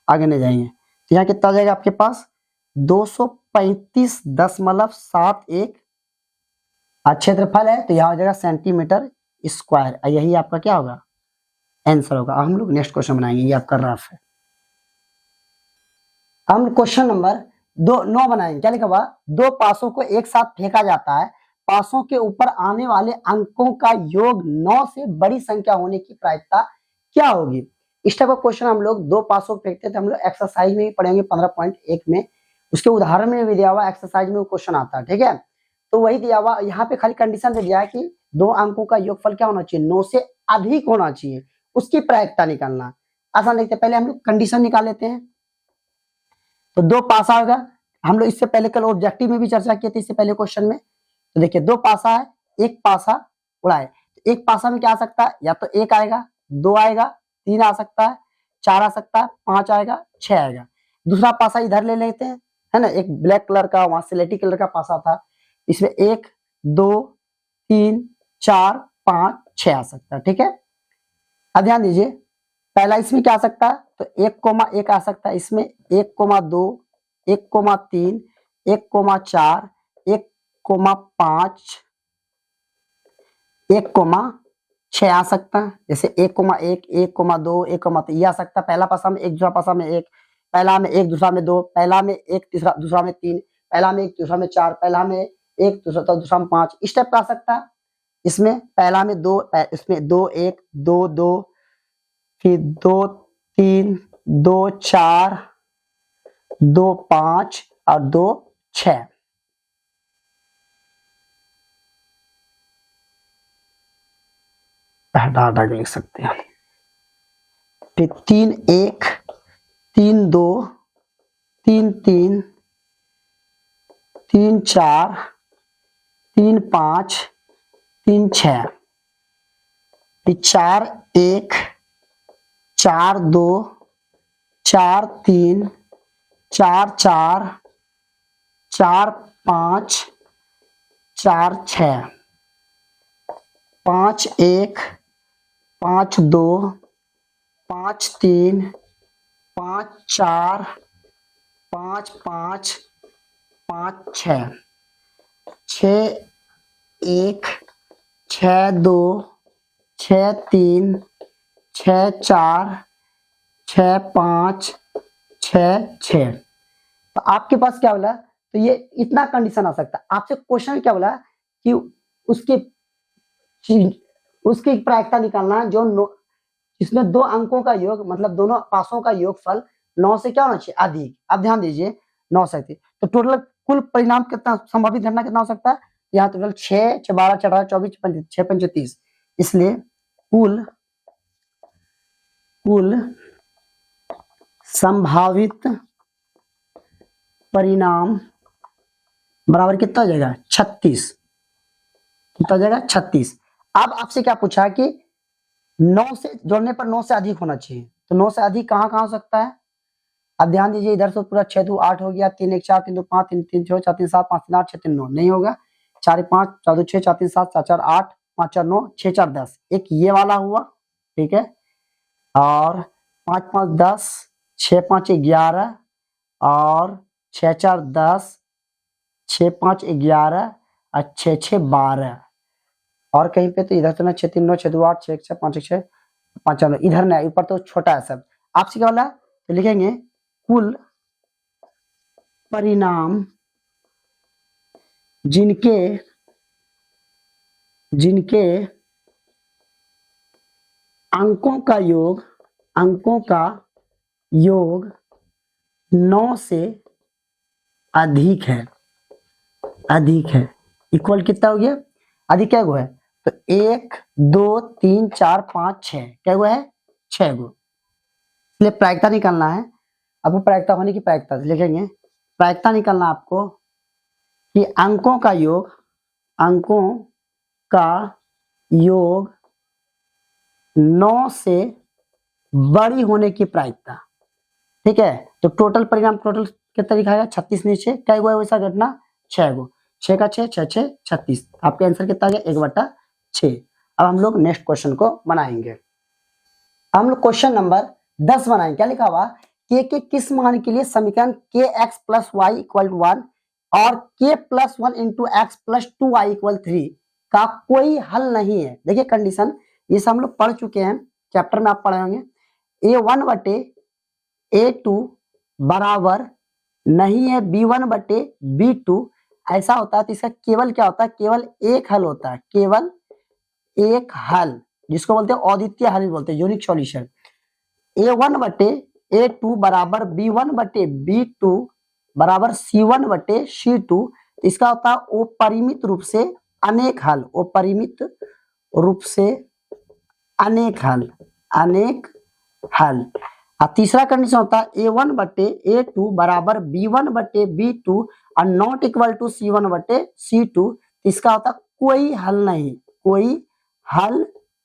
आगे नहीं जाएंगे, तो यहाँ कितना आ जाएगा आपके पास 235.71 क्षेत्रफल है, तो यहाँ हो जाएगा सेंटीमीटर स्क्वायर, यही आपका क्या होगा आंसर होगा। हम लोग नेक्स्ट क्वेश्चन बनाएंगे, ये आपका रफ है। हम क्वेश्चन नंबर 9 बनाएंगे, क्या लिखा हुआ 2 पासों को एक साथ फेंका जाता है, पासों के ऊपर आने वाले अंकों का योग 9 से बड़ी संख्या होने की प्रायिकता क्या होगी। इस टाइप का क्वेश्चन हम लोग 2 पासों फेंकते थे, हम लोग एक्सरसाइज में भी पढ़ेंगे 15.1 में, उसके उदाहरण में भी दिया हुआ एक्सरसाइज में वो क्वेश्चन आता है, ठीक है। तो वही दिया हुआ यहाँ पे खाली कंडीशन दे दिया है कि 2 अंकों का योगफल क्या होना चाहिए 9 से अधिक होना चाहिए, उसकी प्रायिकता निकालना आसान देखते हैं। पहले हम लोग कंडीशन निकाल लेते हैं, तो 2 पासा होगा, हम लोग इससे पहले कल ऑब्जेक्टिव में भी चर्चा किए थे इससे पहले क्वेश्चन में, तो देखिए 2 पासा है, एक पासा उड़ा है, तो एक पासा में क्या आ सकता है या तो 1 आएगा 2 आएगा 3 आ सकता है 4 आ सकता है 5 आएगा 6 आएगा। दूसरा पासा इधर ले लेते हैं, है ना, एक ब्लैक कलर का वहां सिलेटी कलर का पासा था, इसमें 1 2 3 4 5 6 आ सकता है, ठीक है। अब ध्यान दीजिए पहला इसमें क्या आ सकता है, तो 1,1 आ सकता है, इसमें 1,2 1,3 1,4 1,5 1,6 आ सकता है, जैसे 1,1 1,2 1,3 आ सकता है। पहला पासा में 1 दूसरा पासा में 1, पहला में 1 दूसरा में 2, पहला में 1 दूसरा में 3, पहला में 1 दूसरा में 4, पहला में 1 दूसरा में 5, इस टाइप का आ सकता है। इसमें पहला में 2, इसमें 2 1 2 2 फिर 2 3 2 4 2 5 और 2 6, हटा हटा के लिख सकते हैं। फिर 3 1, 3 2, 3 3, 3 4, 3 5, 3 6, फिर 4 1, 4 2, 4 3, 4 4, 4 5, 4 6, 5 1, 5 2, 5 3, 5 4, 5 5, 5 6, 6 1, 6 2, 6 3, 6 4, 6 5, 6 6। तो आपके पास क्या बोला, तो ये इतना कंडीशन आ सकता है। आपसे क्वेश्चन क्या बोला कि उसके प्रायिकता निकालना जो इसमें दो अंकों का योग, मतलब दोनों पासों का योगफल 9 से क्या होना चाहिए, अधिक। अब ध्यान दीजिए 9 से अधिक, तो टोटल कुल परिणाम कितना, संभावित घटना कितना हो सकता है, यहाँ टोटल 6 12 18 24 6 5 30, इसलिए कुल संभावित परिणाम बराबर कितना हो जाएगा, 36। कितना हो जाएगा, 36। अब आपसे क्या पूछा कि 9 से जोड़ने पर 9 से अधिक होना चाहिए, तो 9 से अधिक कहाँ कहाँ हो सकता है। अब ध्यान दीजिए, इधर से पूरा 6 2 8 हो गया, 3 1 4 3 2 5 3 3 6 4 3 7 5 3 8 6 3 9 नहीं होगा, 4 5 4 2 6 4 3 7 4 4 8 5 4 9 6 4 10, एक ये वाला हुआ, ठीक है, और 5 5 10, 6 5 11, और 6 4 10, 6 5 11, और 6 6 12, और कहीं पे तो इधर तो ना 6 3 9 6 2 8 6 1 6 5 1 6 5 4 9, इधर ना, ऊपर तो छोटा है सब। आपसे क्या बोला, तो लिखेंगे कुल परिणाम जिनके अंकों का योग 9 से अधिक है, इक्वल कितना हो गया, अधिक क्या हुआ है, तो 1 2 3 4 5 6, क्या हुआ है, 6 गो। इसलिए प्रायिकता निकालना है, आपको प्रायिकता होने की प्रायिकता लिखेंगे, प्रायिकता निकालना आपको कि अंकों का योग 9 से बड़ी होने की प्रायिकता, ठीक है। तो टोटल परिणाम टोटल कितना दिखाएगा, 36 नीचे, क्या हुआ है वैसा घटना, 6 गो, 6 का 6 6 6 36, आपका आंसर कितना आ गया, 1/6। अब हम लोग नेक्स्ट क्वेश्चन को बनाएंगे। हम लोग क्वेश्चन नंबर 10 बनाएंगे। क्या लिखा हुआ, के किस मान के लिए समीकरण kx + y = 1 और k + 1 × x + 2y = 3 का कोई हल नहीं है। देखिए कंडीशन, ये सब हम लोग पढ़ चुके हैं, चैप्टर में आप पढ़े होंगे। a1/a2 बराबर नहीं है b1/b2, ऐसा होता है तो इसका केवल क्या होता है, केवल एक हल होता है, केवल एक हल, जिसको बोलते हैं अद्वितीय हल बोलते हैं, यूनिक सॉल्यूशन। a1/a2 बराबर b1/b2 बराबर c1/c2, इसका होता है अपरिमित रूप से अनेक हल, अपरिमित रूप से अनेक हल। और तीसरा कंडीशन होता है a1/a2 बराबर b1/b2 और नॉट इक्वल टू c1/c2, इसका होता है कोई हल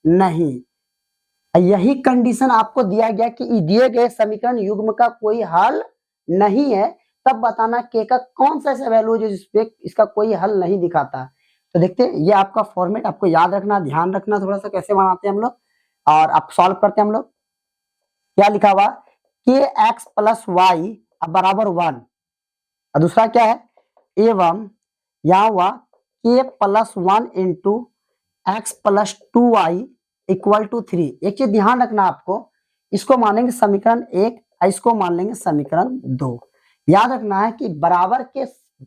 नहीं। यही कंडीशन आपको दिया गया कि दिए गए समीकरण युग्म का कोई हल नहीं है, तब बताना के का कौन सा ऐसा वैल्यू जो जिसपे इसका कोई हल नहीं दिखाता। तो देखते हैं, ये आपका फॉर्मेट आपको याद रखना, ध्यान रखना थोड़ा सा कैसे बनाते हैं हम लोग, और आप सॉल्व करते हैं हम लोग। क्या लिखा हुआ, kx + y बराबर 1, और दूसरा क्या है, एवं यहाँ हुआ k + 1 × x + 2y = 3। एक चीज ध्यान रखना आपको, इसको मानेंगे समीकरण 1, इसको मान लेंगे समीकरण 2। याद रखना है कि बराबर के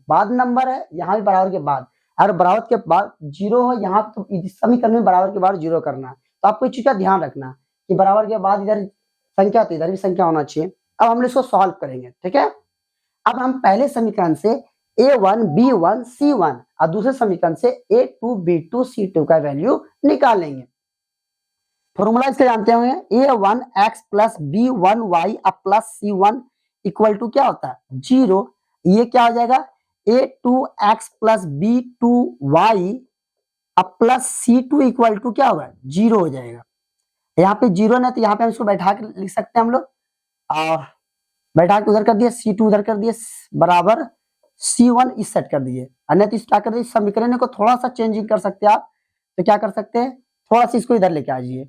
बाद नंबर है, यहाँ भी बराबर के बाद, और बराबर के बाद 0 हो, यहाँ तो समीकरण में बराबर के बाद 0 करना है। तो आपको इस चीज का ध्यान रखना कि बराबर के बाद इधर संख्या तो इधर भी संख्या होना चाहिए। अब हम इसको सॉल्व करेंगे, ठीक है। अब हम पहले समीकरण से A1 B1 C1 और दूसरे समीकरण से A2 B2 C2 का वैल्यू निकालेंगे। फॉर्मूला इसके जानते होंगे, A1x प्लस B1y अब प्लस C1 इक्वल टू क्या होता है 0। ये क्या हो जाएगा A2x प्लस B2y अब प्लस C2 इक्वल टू क्या होगा 0 हो जाएगा। यहाँ पे 0 ना, तो यहाँ पे हम इसको बैठा के लिख सकते हैं हम लोग, और बैठा के उधर कर दिए C2 उधर कर दिए बराबर C1 इस सेट कर दिए। अन्य तो क्या कर दिए समीकरण को थोड़ा सा चेंजिंग कर सकते हैं आप, तो क्या कर सकते हैं थोड़ा सा इसको इधर लेके आ जाइए,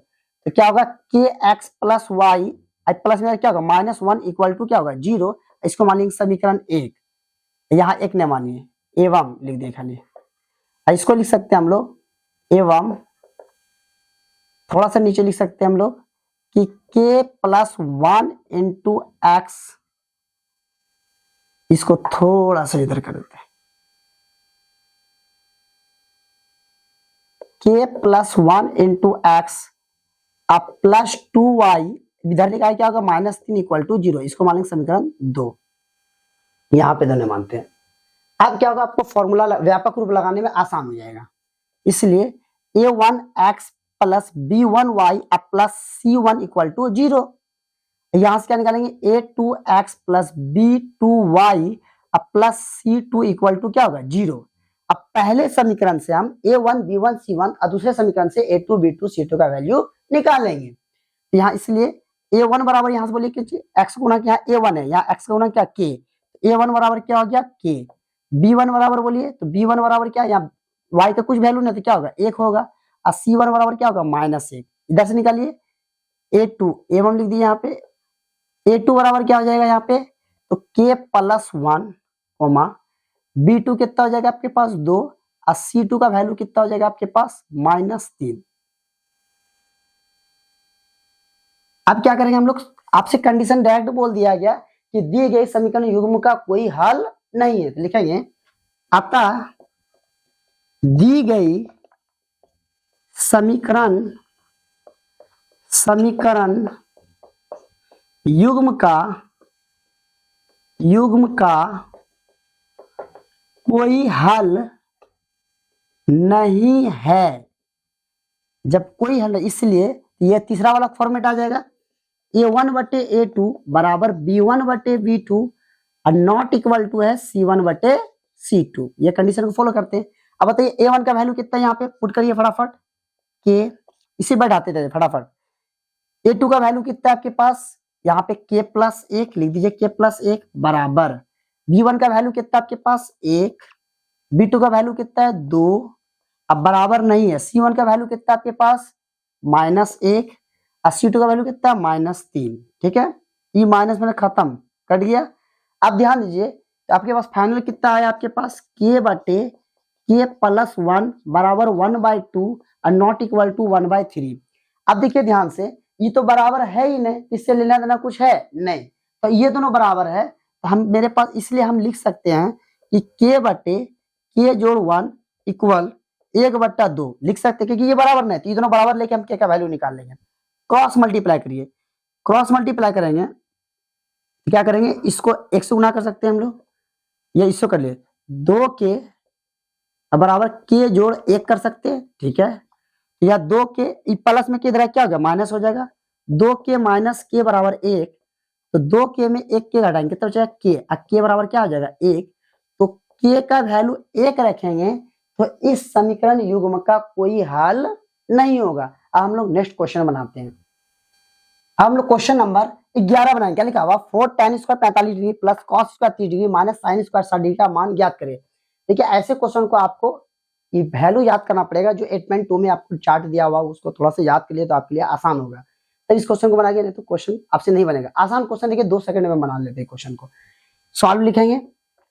तो क्या होगा kx प्लस वाई प्लस में क्या होगा -1 इक्वल टू क्या होगा 0। इसको मानेंगे समीकरण 1, यहाँ एक ने मानिए एवं लिख दिए खाली। इसको लिख सकते हैं हम लोग एवं, थोड़ा सा नीचे लिख सकते हैं हम लोग कि k प्लस 1 इंटू एक्स, इसको थोड़ा सा इधर कर देते हैं k प्लस 1 इंटू एक्स अब प्लस 2y इधर लिखा है क्या होगा -3 इक्वल टू 0। इसको मानेंगे समीकरण 2, यहाँ पे दोनों मानते हैं। अब क्या होगा आपको फॉर्मूला व्यापक रूप लगाने में आसान हो जाएगा, इसलिए A1x प्लस B1y अब प्लस C1 इक्वल टू 0। यहां से क्या निकालेंगे A2x प्लस B2y अब प्लस C2 इक्वल टू क्या होगा 0। अब पहले समीकरण से हम A1 B1 C1 और दूसरे समीकरण से A2 B2 C2 का वैल्यू निकालेंगे। यहाँ इसलिए A1 बराबर यहाँ से बोलिए कि x गुना क्या A1 है, यहाँ x गुना क्या k, A1 बराबर क्या हो गया k। B1 बराबर बोलिए तो B1 बराबर क्या, यहाँ y का कुछ वैल्यू नहीं तो क्या होगा 1 होगा, और C1 बराबर क्या होगा -1। इधर से निकालिए A2 एवं लिख दिए यहाँ पे, A2 बराबर क्या हो जाएगा यहाँ पे तो k प्लस 1 B2 कितना हो जाएगा आपके पास 2 और C2 का वैल्यू कितना हो जाएगा आपके पास -3। अब क्या करेंगे हम लोग, आपसे कंडीशन डायरेक्ट बोल दिया गया कि दिए गए समीकरण युग्म का कोई हल नहीं है, तो लिखेंगे अतः दी गई समीकरण युग्म का कोई हल नहीं है। जब कोई हल, इसलिए ये तीसरा वाला फॉर्मेट आ जाएगा A1 बटे A2 बराबर B1 बटे B2 और नॉट इक्वल टू है C1 बटे C2। ये कंडीशन को फॉलो करते हैं। अब बताइए A1 का वैल्यू कितना है, यहाँ पे पुट करिए फटाफट k, इसे बैठाते थे फटाफट। A2 का वैल्यू कितना है आपके पास, यहाँ पे k प्लस 1 लिख दीजिए, k प्लस 1 बराबर B1 का वैल्यू कितना आपके पास 1, B2 का वैल्यू कितना है 2, अब बराबर नहीं है C1 का वैल्यू कितना आपके पास -1 और C2 का वैल्यू कितना -3। ठीक है, ये माइनस में खत्म कट गया। अब ध्यान दीजिए तो आपके पास फाइनल कितना आया आपके पास k बटे k प्लस 1 बराबर 1/2 और नॉट इक्वल टू 1/3। अब देखिए ध्यान से, ये तो बराबर है ही नहीं, इससे लेना देना कुछ है नहीं, तो ये दोनों बराबर है, तो हम मेरे पास इसलिए हम लिख सकते हैं कि k बटे k जोड़ 1 इक्वल 1/2 लिख सकते हैं, क्योंकि ये बराबर नहीं, तो ये दोनों बराबर लेके हम k का वैल्यू निकाल लेंगे। क्रॉस मल्टीप्लाई करिए, क्रॉस मल्टीप्लाई करेंगे क्या करेंगे, इसको 1 से गुना कर सकते हैं हम लोग, या इसको कर लिए 2 के बराबर k जोड़ 1 कर सकते हैं। ठीक है, या 2 के प्लस में किधर क्या होगा माइनस हो जाएगा, 2 के माइनस के बराबर 1, तो 2 के में 1 के घटाएंगे तब जाएगा k, और k बराबर क्या हो जाएगा 1, तो k का वैल्यू 1 रखेंगे तो इस समीकरण युग्म का कोई हल नहीं होगा। अब हम लोग नेक्स्ट क्वेश्चन बनाते हैं। हम लोग क्वेश्चन नंबर 11 बनाएंगे। क्या लिखा हुआ 4 tan square 45 degree plus cos square 30 degree minus sin square 60 degree का मान ज्ञात करें। देखिए ऐसे क्वेश्चन को आपको ये वैल्यू याद करना पड़ेगा, जो 8.2 में आपको चार्ट दिया हुआ उसको थोड़ा सा याद कर लिए तो आपके लिए आसान होगा। तो इस क्वेश्चन को बनाएंगे, नहीं तो क्वेश्चन आपसे नहीं बनेगा। आसान क्वेश्चन देखिए 2 सेकंड में बना लेते हैं क्वेश्चन को, सॉल्व लिखेंगे,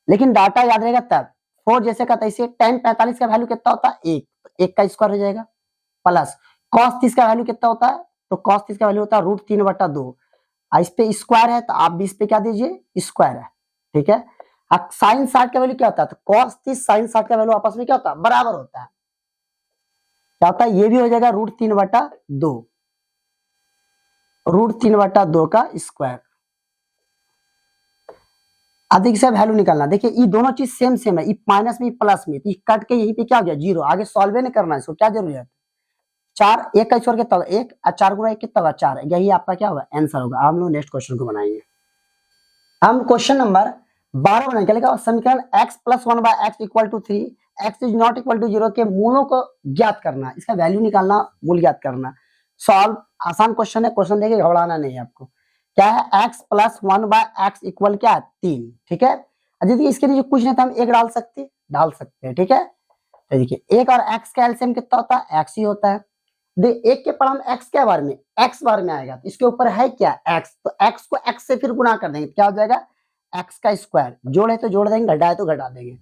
लेकिन डाटा याद रहेगा तब। 4 जैसे का तैसे tan 45 का वैल्यू कितना होता है 1, तो 1 का स्क्वायर हो जाएगा, प्लस cos 30 का वैल्यू कितना होता है, तो cos 30 का वैल्यू होता है √3/2। इस पे स्क्वायर है तो आप भी इस पे क्या दीजिए स्क्वायर है। ठीक है, अब sin 60 का वैल्यू क्या होता है, तो cos 30 sin 60 का वैल्यू आपस में क्या होता है बराबर होता है, क्या होता है ये भी हो जाएगा √3/2, √3/2 का स्क्वायर। अब देखिए सर वैल्यू निकालना, देखिए ये दोनों चीज सेम सेम है, ये माइनस में प्लस में, तो ये कट के यहीं पे क्या हो गया जीरो, आगे सॉल्व नहीं करना है, इसको क्या जरूरी है, चार एक का स्क्वायर कितना होगा एक, और चार गुना एक कितना होगा चार, यही आपका क्या होगा आंसर होगा। हम लोग नेक्स्ट क्वेश्चन को बनाएंगे। हम क्वेश्चन नंबर 12 बनाएंगे, क्या लिखा समीकरण x plus one by X equal to 3, X is not equal to 0 के मूलों को ज्ञात करना, इसका वैल्यू निकालना, मूल ज्ञात करना। सॉल्व आसान क्वेश्चन है, क्वेश्चन देखिए घबराना नहीं है आपको। क्या है x plus one by X equal क्या है 3, ठीक है। यदि इसके लिए कुछ नहीं था हम एक डाल सकते हैं, ठीक है। तो देखिए एक और x का एलसीएम कितना होता है x ही होता है, एक के पर हम x क्या बार में x बार में आएगा, तो इसके ऊपर है क्या x, तो x को x से फिर गुना कर देंगे, क्या हो जाएगा x का स्क्वायर, जोड़ है तो जोड़ देंगे, घटा है तो घटा देंगे।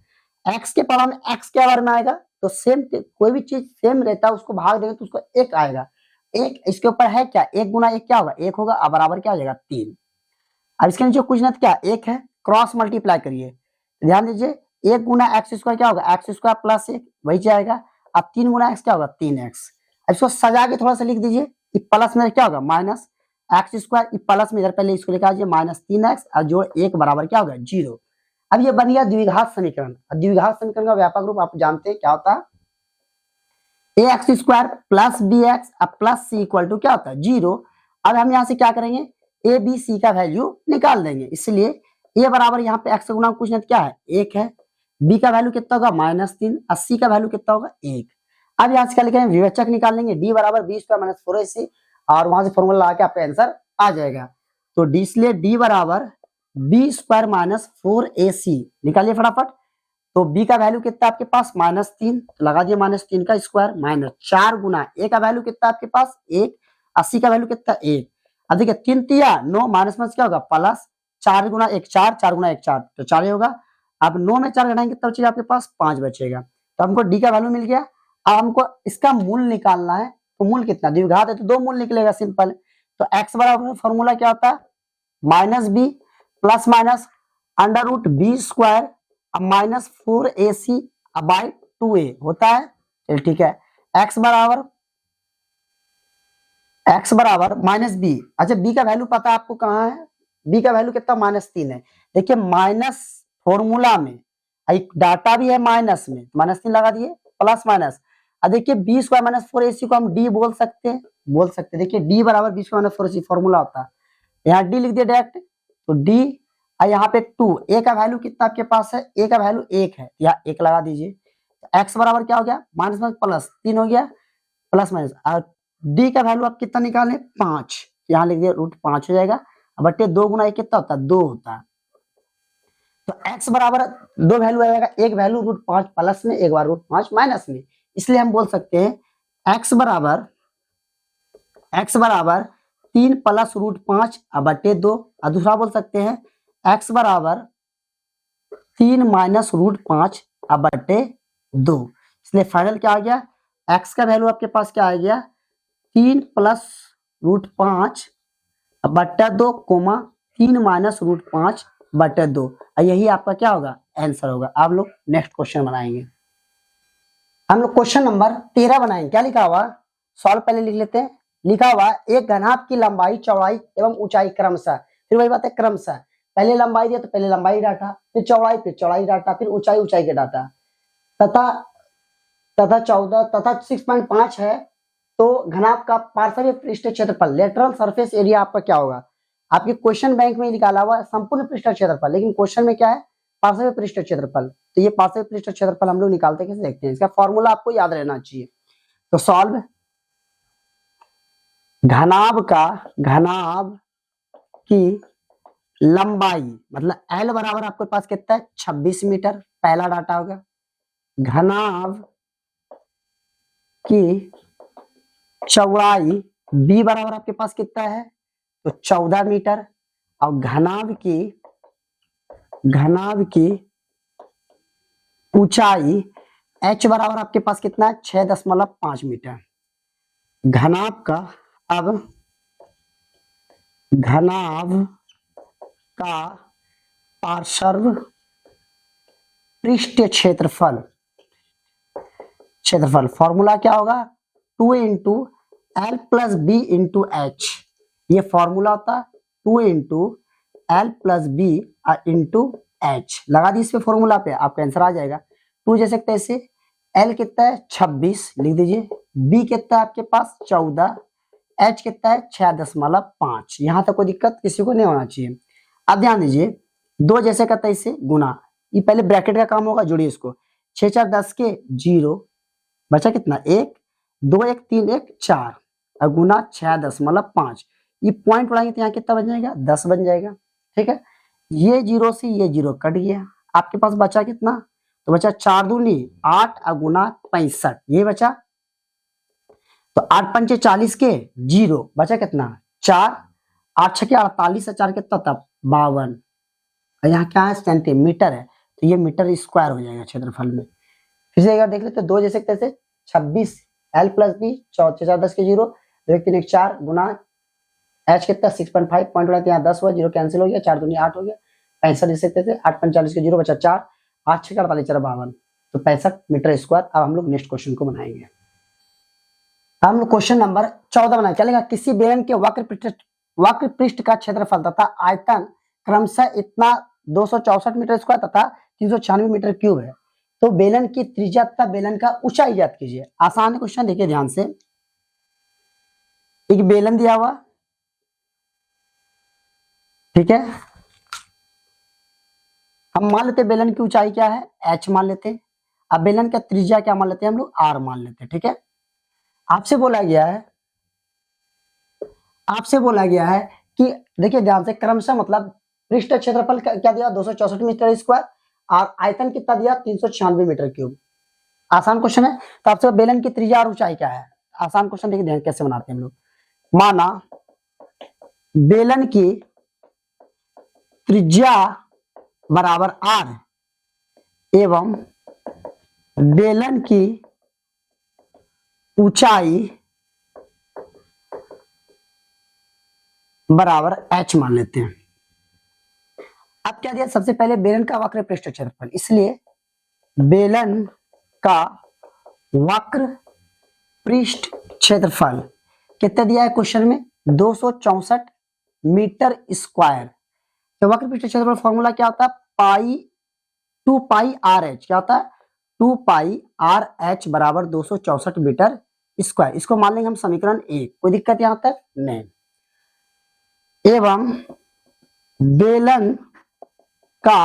x के पर हम x क्या बार में आएगा, तो सेम कोई भी चीज सेम रहता है उसको भाग देंगे तो उसको एक आएगा, एक इसके ऊपर है क्या एक गुना एक क्या होगा एक होगा, बराबर क्या हो जाएगा 3। अब इसके नीचे कुछ ना क्या एक है, क्रॉस मल्टीप्लाई करिए, ध्यान दीजिए एक गुना एक्स स्क्वायर क्या होगा एक्स स्क्वायर प्लस एक, वही जाएगा। अब 3 गुना एक्स क्या होगा 3x। अब इसको सजा के थोड़ा सा लिख दीजिए, प्लस में क्या होगा माइनस एक्स स्क्वायर, प्लस में इधर पहले इसको लिखा दीजिए -3x और जोड़ एक बराबर क्या होगा 0। अब ये बन गया द्विघात समीकरण। द्विघात समीकरण का व्यापक रूप आप जानते हैं क्या होता है, ax square plus bx plus c equal to क्या होता है 0। अब हम यहाँ से क्या करेंगे a b c का वैल्यू निकाल देंगे, इसलिए a बराबर यहाँ पे x गुना कुछ नहीं क्या है एक है, b का वैल्यू कितना होगा -3 और c का वैल्यू कितना होगा 1। अब यहाँ से क्या लिखेंगे विवेचक निकाल लेंगे, d बराबर b स्क्वायर माइनस 4ac और वहां से फॉर्मूला लगा के आपका आंसर आ जाएगा। तो d इसलिए d बराबर b स्क्वायर माइनस 4ac निकालिए फटाफट। तो b का वैल्यू कितना आपके पास -3, लगा दिए -3 का स्क्वायर माइनस 4 गुना a का वैल्यू कितना आपके पास 1, 80 का वैल्यू कितना 1। अब देखिए 3 तिया 9 माइनस में क्या होगा प्लस 4 गुना 1 4, 4 गुना 1 4 तो 4 ही होगा। अब 9 में 4 घटाएंगे कितना बचेगा आपके पास 5 बचेगा। तो हमको d का वैल्यू मिल गया। अब हमको इसका मूल निकालना है, तो मूल कितना द्विघात है तो दो मूल निकलेगा सिंपल। तो x बराबर फॉर्मूला क्या होता है -b plus minus under root B square minus 4ac by 2a होता है। चलिए ठीक है, x बराबर -b। अच्छा b का वैल्यू पता है आपको कहाँ है, b का वैल्यू कितना -3 है। देखिए माइनस फॉर्मूला में डाटा भी है माइनस में, -3 लगा दिए प्लस माइनस। अब देखिए बी स्क्वायर माइनस 4ac को हम d बोल सकते हैं, देखिए d बराबर B square minus 4ac formula होता है, यहाँ d लिख दिया डायरेक्ट। तो d यहाँ पे 2, a का वैल्यू कितना आपके पास है a का वैल्यू 1 है, या 1 लगा दीजिए। x बराबर क्या हो गया माइनस माइनस प्लस 3 हो गया प्लस माइनस, और d का वैल्यू आप कितना निकालें 5, यहाँ लिख दिया √5 हो जाएगा। बटे 2 गुना 1 कितना होता है 2 होता है। तो x बराबर दो वैल्यू आएगा, एक वैल्यू √5 प्लस में, एक बार √5 माइनस में, इसलिए हम बोल सकते हैं x बराबर 3 प्लस √5 बटे 2, और दूसरा बोल सकते हैं x बराबर 3 माइनस √5 बटे 2। इसलिए फाइनल क्या आ गया x का वैल्यू आपके पास क्या आ गया 3 प्लस √5 बटा 2 कोमा 3 माइनस √5 बटे 2, यही आपका क्या होगा आंसर होगा। आप लोग नेक्स्ट क्वेश्चन बनाएंगे। हम लोग क्वेश्चन नंबर 13 बनाएंगे। क्या लिखा हुआ सॉल्व पहले लिख लेते हैं। लिखा हुआ एक घनाभ की लंबाई चौड़ाई एवं ऊंचाई क्रमशः, फिर वही बात है क्रमशः, पहले लंबाई दिया तो पहले लंबाई डाटा, फिर चौड़ाई डाटा, फिर ऊंचाई के डाटा, तथा 14 तथा 6.5 है। तो घनाभ का पार्श्वीय पृष्ठ क्षेत्रफल लेटरल सरफेस एरिया आपका क्या होगा। आपके क्वेश्चन बैंक में निकाला हुआ संपूर्ण पृष्ठ क्षेत्रफल, लेकिन क्वेश्चन में क्या है पार्श्वीय पृष्ठ क्षेत्रफल। तो ये पार्श्वीय पृष्ठ क्षेत्रफल हम लोग निकालते कैसे देखते हैं, इसका फॉर्मूला आपको याद रहना चाहिए। तो सॉल्व घनाभ की लंबाई मतलब L बराबर आपके पास कितना है 26 मीटर, पहला डाटा होगा। घनाभ की चौड़ाई B बराबर आपके पास कितना है तो 14 मीटर, और घनाभ की ऊंचाई H बराबर आपके पास कितना है 6.5 मीटर। घनाभ का पार्श्व पृष्ठ क्षेत्रफल फॉर्मूला क्या होगा 2 × L + B × H, ये फॉर्मूला होता है 2 × L + B × एच लगा दी इस पे फॉर्मूला पे, आपका आंसर आ जाएगा। 2 जैसे कैसे, एल कितना है 26 लिख दीजिए, बी कितना है आपके पास 14, एच कितना है 6.5। यहां तक कोई दिक्कत किसी को नहीं होना चाहिए। अब ध्यान दीजिए 2 जैसे का तैसे गुना, ये पहले ब्रैकेट का काम होगा, जोड़िए इसको, 6 4 10 के 0, बचा कितना 1, 2 1 3 1 4 और गुना 6.5। ये पॉइंट उड़ाएंगे तो यहाँ कितना बन जाएगा 10 बन जाएगा। ठीक है, ये 0 से ये 0 कट गया, आपके पास बचा कितना, तो बचा 4 दूनी 8 और गुना 65, ये बचा। तो 8 पंचे 40 के 0 बचा कितना 4, 8 छके 48 और 4 कितना था 52, और यहाँ क्या है सेंटीमीटर है, तो ये मीटर स्क्वायर हो जाएगा क्षेत्रफल में। फिर से एक बार देख लेते, 2 जैसे कैसे 26 एल प्लस बी 4 4 10 के 0, 2 1 3 1 4 गुना एच कितना 6.5 पॉइंट उड़ा यहाँ 10 हुआ, 0 कैंसिल हो गया, 4 दूनी 8 हो गया, 65 जैसे थे 8 45 के 0 बचा 4, 8 6 48 4 52, तो 65 मीटर स्क्वायर। अब हम लोग नेक्स्ट क्वेश्चन को बनाएंगे। हम लोग क्वेश्चन नंबर 14 बनाए, चलेगा। किसी बेलन के वक्र पृष्ठ का क्षेत्रफल तथा आयतन क्रमशः इतना 264 मीटर स्क्वायर तथा 396 मीटर क्यूब है, तो बेलन की त्रिज्या तथा बेलन का ऊंचाई ज्ञात कीजिए। आसान क्वेश्चन, देखिए ध्यान से, एक बेलन दिया हुआ, ठीक है, हम मान लेते बेलन की ऊंचाई क्या है h मान लेते हैं, अब बेलन का त्रिज्या क्या मान लेते हैं हम लोग r मान लेते हैं। ठीक है, आपसे बोला गया है कि देखिए ध्यान से, क्रमशः मतलब पृष्ठ क्षेत्रफल क्या दिया 264 मीटर स्क्वायर और आयतन कितना दिया 396 मीटर क्यूब। आसान क्वेश्चन है, तो आपसे बेलन की त्रिज्या और ऊंचाई क्या है। आसान क्वेश्चन, देखिए ध्यान कैसे बनाते हैं हम लोग। माना बेलन की त्रिज्या बराबर r एवं बेलन की ऊंचाई बराबर h मान लेते हैं। अब क्या दिया, सबसे पहले बेलन का वक्र पृष्ठ क्षेत्रफल, इसलिए बेलन का वक्र पृष्ठ क्षेत्रफल कितना दिया है क्वेश्चन में 264 मीटर स्क्वायर। तो वक्र पृष्ठ क्षेत्रफल फॉर्मूला क्या होता है 2 पाई आर एच, क्या होता है 2 पाई आर एच बराबर 264 मीटर स्क्वायर। इसको मान लेंगे हम समीकरण 1, कोई दिक्कत यहां तक नहीं। एवं बेलन का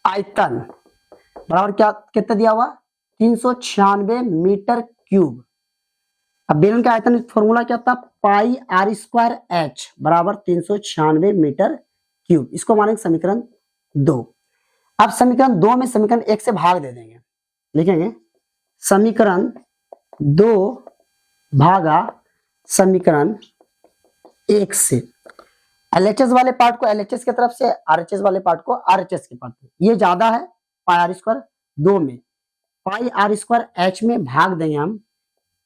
आयतन बराबर क्या कितना दिया हुआ 396 मीटर क्यूब। अब बेलन का आयतन फॉर्मूला क्या था पाई आर स्क्वायर एच बराबर 396 मीटर क्यूब। इसको मानेंगे समीकरण 2। अब समीकरण 2 में समीकरण 1 से भाग दे देंगे, लिखेंगे समीकरण 2 भागा समीकरण 1 से। एलएचएस वाले पार्ट को एलएचएस की तरफ से, आरएचएस वाले पार्ट को आरएचएस के पार्ट में। ये ज्यादा है पाई आर स्क्वायर 2 में, पाई आर स्क्वायर एच में भाग देंगे हम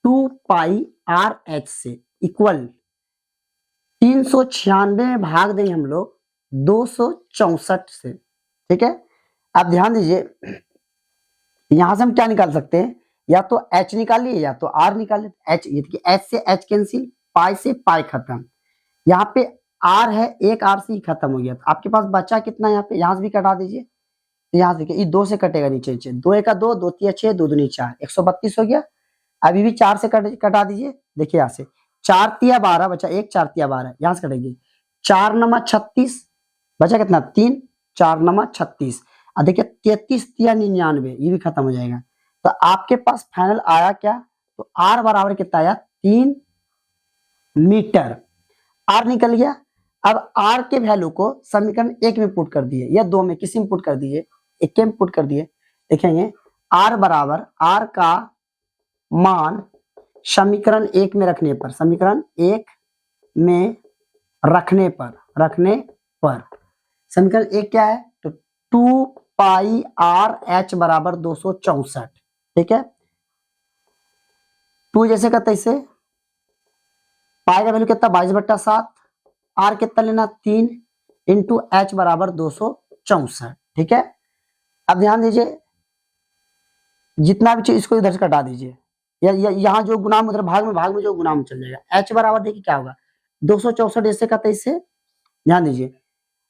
2 पाई आर एच से इक्वल 396 में भाग देंगे हम लोग 264 से। ठीक है, अब ध्यान दीजिए यहां से हम क्या निकाल सकते हैं, या तो h निकालिए या तो r निकालिए। h ये देखिए h से h कैंसिल, पाई से पाई खत्म, यहाँ पे r है एक r से ही खत्म हो गया। तो आपके पास बचा कितना यहाँ पे, यहाँ से भी कटा दीजिए, तो यहाँ से देखिए ये 2 से कटेगा नीचे नीचे, 2 1 2, 2 3 6, 2 2 4, 132 हो गया। अभी भी 4 से कटा दीजिए, देखिए यहाँ से 4 3 12 बचा 1, 4 3 12, यहाँ से कटेगी 4 9 36, बचा कितना 3, 4 9 36, और देखिए 33 3 99, ये भी खत्म हो जाएगा। तो आपके पास फाइनल आया क्या, तो r बराबर कितना आया 3 मीटर। r निकल गया। अब r के वैल्यू को समीकरण 1 में पुट कर दिए या 2 में, किसी में पुट कर दिए, 1 में पुट कर दिए। देखेंगे r बराबर r का मान समीकरण 1 में रखने पर, समीकरण 1 में रखने पर समीकरण 1 क्या है, तो 2 पाई आर एच बराबर 264। ठीक है, 2 जैसे का तैसे, पाई का वैल्यू कितना 22/7, आर कितना लेना 3 इंटू एच बराबर 264। ठीक है, अब ध्यान दीजिए जितना भी चीज इसको इधर से कटा दीजिए, या यहाँ जो गुणाम उधर भाग में जो गुणाम चल जाएगा। एच बराबर देखिए क्या होगा 264 ऐसे का तैसे, ध्यान दीजिए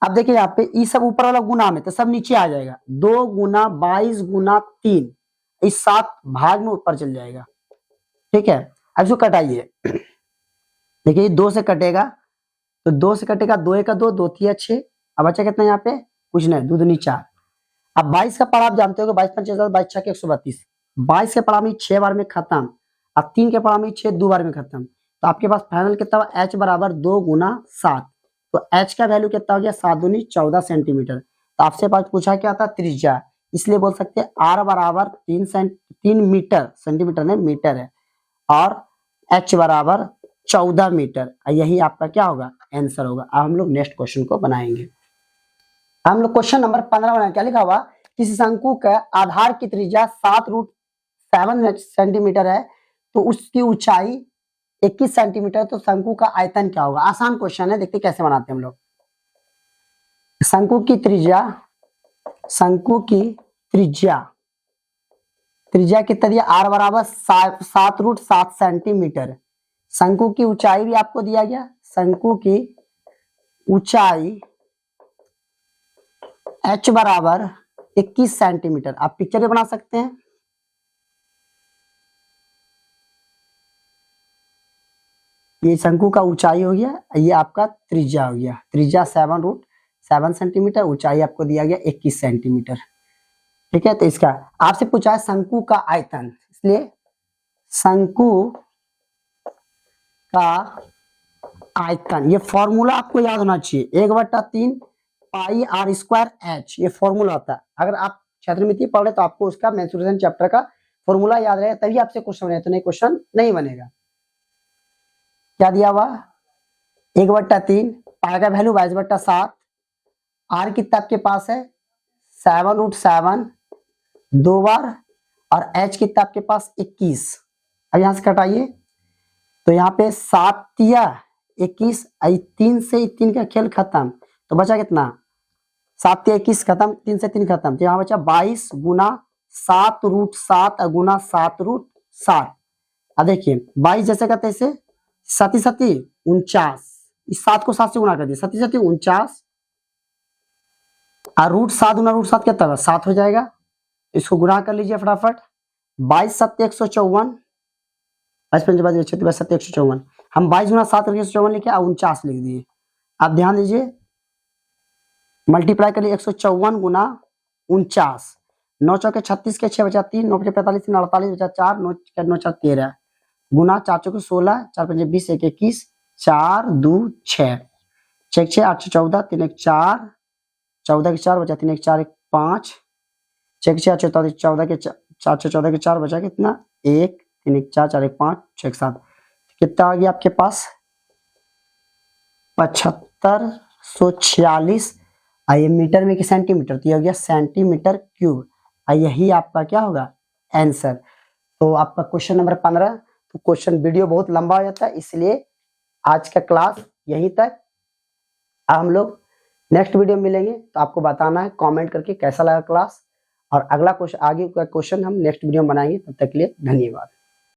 अब देखिए यहाँ पे ये सब ऊपर वाला गुना में तो सब नीचे आ जाएगा, 2 गुना 22 गुना 3, इस 7 भाग में ऊपर चल जाएगा। ठीक है, अब जो कटाइए, देखिए 2 से कटेगा तो 2 से कटेगा, 2 का 2, 2 3 6, अब बचा कितना यहाँ पे, कुछ नहीं, 2 दूनी 4। अब 22 का पढ़ा आप जानते हो, 22 5 22 6 132, 22 के पढ़ा में 6 बार में खत्म, अब 3 के पढ़ा में 6 2 बार में खत्म, तो आपके पास फाइनल कितना हुआ, h बराबर 2 गुना 7, तो h का वैल्यू कितना हो गया, 7 दूनी 14 सेंटीमीटर। तो आपसे पास पूछा क्या था, त्रिज्या, इसलिए बोल सकते हैं r बराबर 3 मीटर, सेंटीमीटर में मीटर है, और h बराबर 14 मीटर, यही आपका क्या होगा, आंसर होगा। अब हम लोग नेक्स्ट क्वेश्चन को बनाएंगे। हम लोग क्वेश्चन नंबर 15 बनाए, क्या लिखा हुआ, किसी शंकु का आधार की त्रिज्या 7√7 सेंटीमीटर है, तो उसकी ऊंचाई 21 सेंटीमीटर, तो शंकु का आयतन क्या होगा। आसान क्वेश्चन है, देखते कैसे बनाते हैं हम लोग। शंकु की त्रिज्या कितना दिया, r बराबर 7√7 सेंटीमीटर। शंकु की ऊंचाई भी आपको दिया गया, शंकु की ऊंचाई h बराबर 21 सेंटीमीटर। आप पिक्चर भी बना सकते हैं, ये शंकु का ऊंचाई हो गया, ये आपका त्रिज्या हो गया, त्रिज्या 7√7 सेंटीमीटर, ऊंचाई आपको दिया गया 21 सेंटीमीटर। ठीक है, तो इसका आपसे पूछा है शंकु का आयतन, इसलिए शंकु का आयतन, ये फॉर्मूला आपको याद होना चाहिए, 1/3 पाई आर स्क्वायर एच, ये फॉर्मूला होता है। अगर आप क्षेत्रमिति पढ़ रहे तो आपको उसका मेंसुरेशन चैप्टर का फॉर्मूला याद रहेगा, तभी आपसे क्वेश्चन बनेगा, तो नहीं क्वेश्चन नहीं बनेगा। क्या दिया हुआ, 1/3, पाई का वैल्यू 22/7, आर कितना आपके पास है 7√7 2 बार, और एच कितना आपके पास 21। अब यहां से कटाइए, तो यहाँ पे 7 दिया 21, 3 से 3 का खेल खत्म, तो बचा कितना, 7 या 21 खत्म, 3 से 3 खत्म, तो यहाँ बचा 22 गुना 7√7 गुना 7√7। अब देखिए 22 जैसे का तैसे, 7 49, इस 7 को 7 से गुना कर दिए, 7 49, और √7 गुना √7 कितना होगा, 7 हो जाएगा, इसको गुणा कर लीजिए फटाफट, 22 7 154, 55 36 7 154, हम 22 गुना 7 करके 154 लिखे, 49 लिख दिए। आप ध्यान दीजिए, मल्टीप्लाई कर लिए 154 गुना 49, 9 चौके 36 के 6 बचा 3, 9 45 48 बचा 4, 9 4 13 गुना 4 चौके 16, 4 5 20 1 21, 4 2 6, 6 6 8 14, 3 1 4, 14 के 4 बचा 3 1 4 1 5, 6 6 8 14 14 के 4 14 के 4 बचा कितना 1, 3 1 4 4 1 5 6 7, कितना आ गया आपके पास 7546, ये मीटर में कि सेंटीमीटर, तो ये हो गया सेंटीमीटर क्यूब, यही आपका क्या होगा आंसर। तो आपका क्वेश्चन नंबर 15, तो क्वेश्चन वीडियो बहुत लंबा हो जाता है, इसलिए आज का क्लास यहीं तक। हम लोग नेक्स्ट वीडियो में मिलेंगे, तो आपको बताना है कमेंट करके कैसा लगा क्लास, और अगला क्वेश्चन, आगे का क्वेश्चन हम नेक्स्ट वीडियो में बनाएंगे। तब तक के लिए धन्यवाद।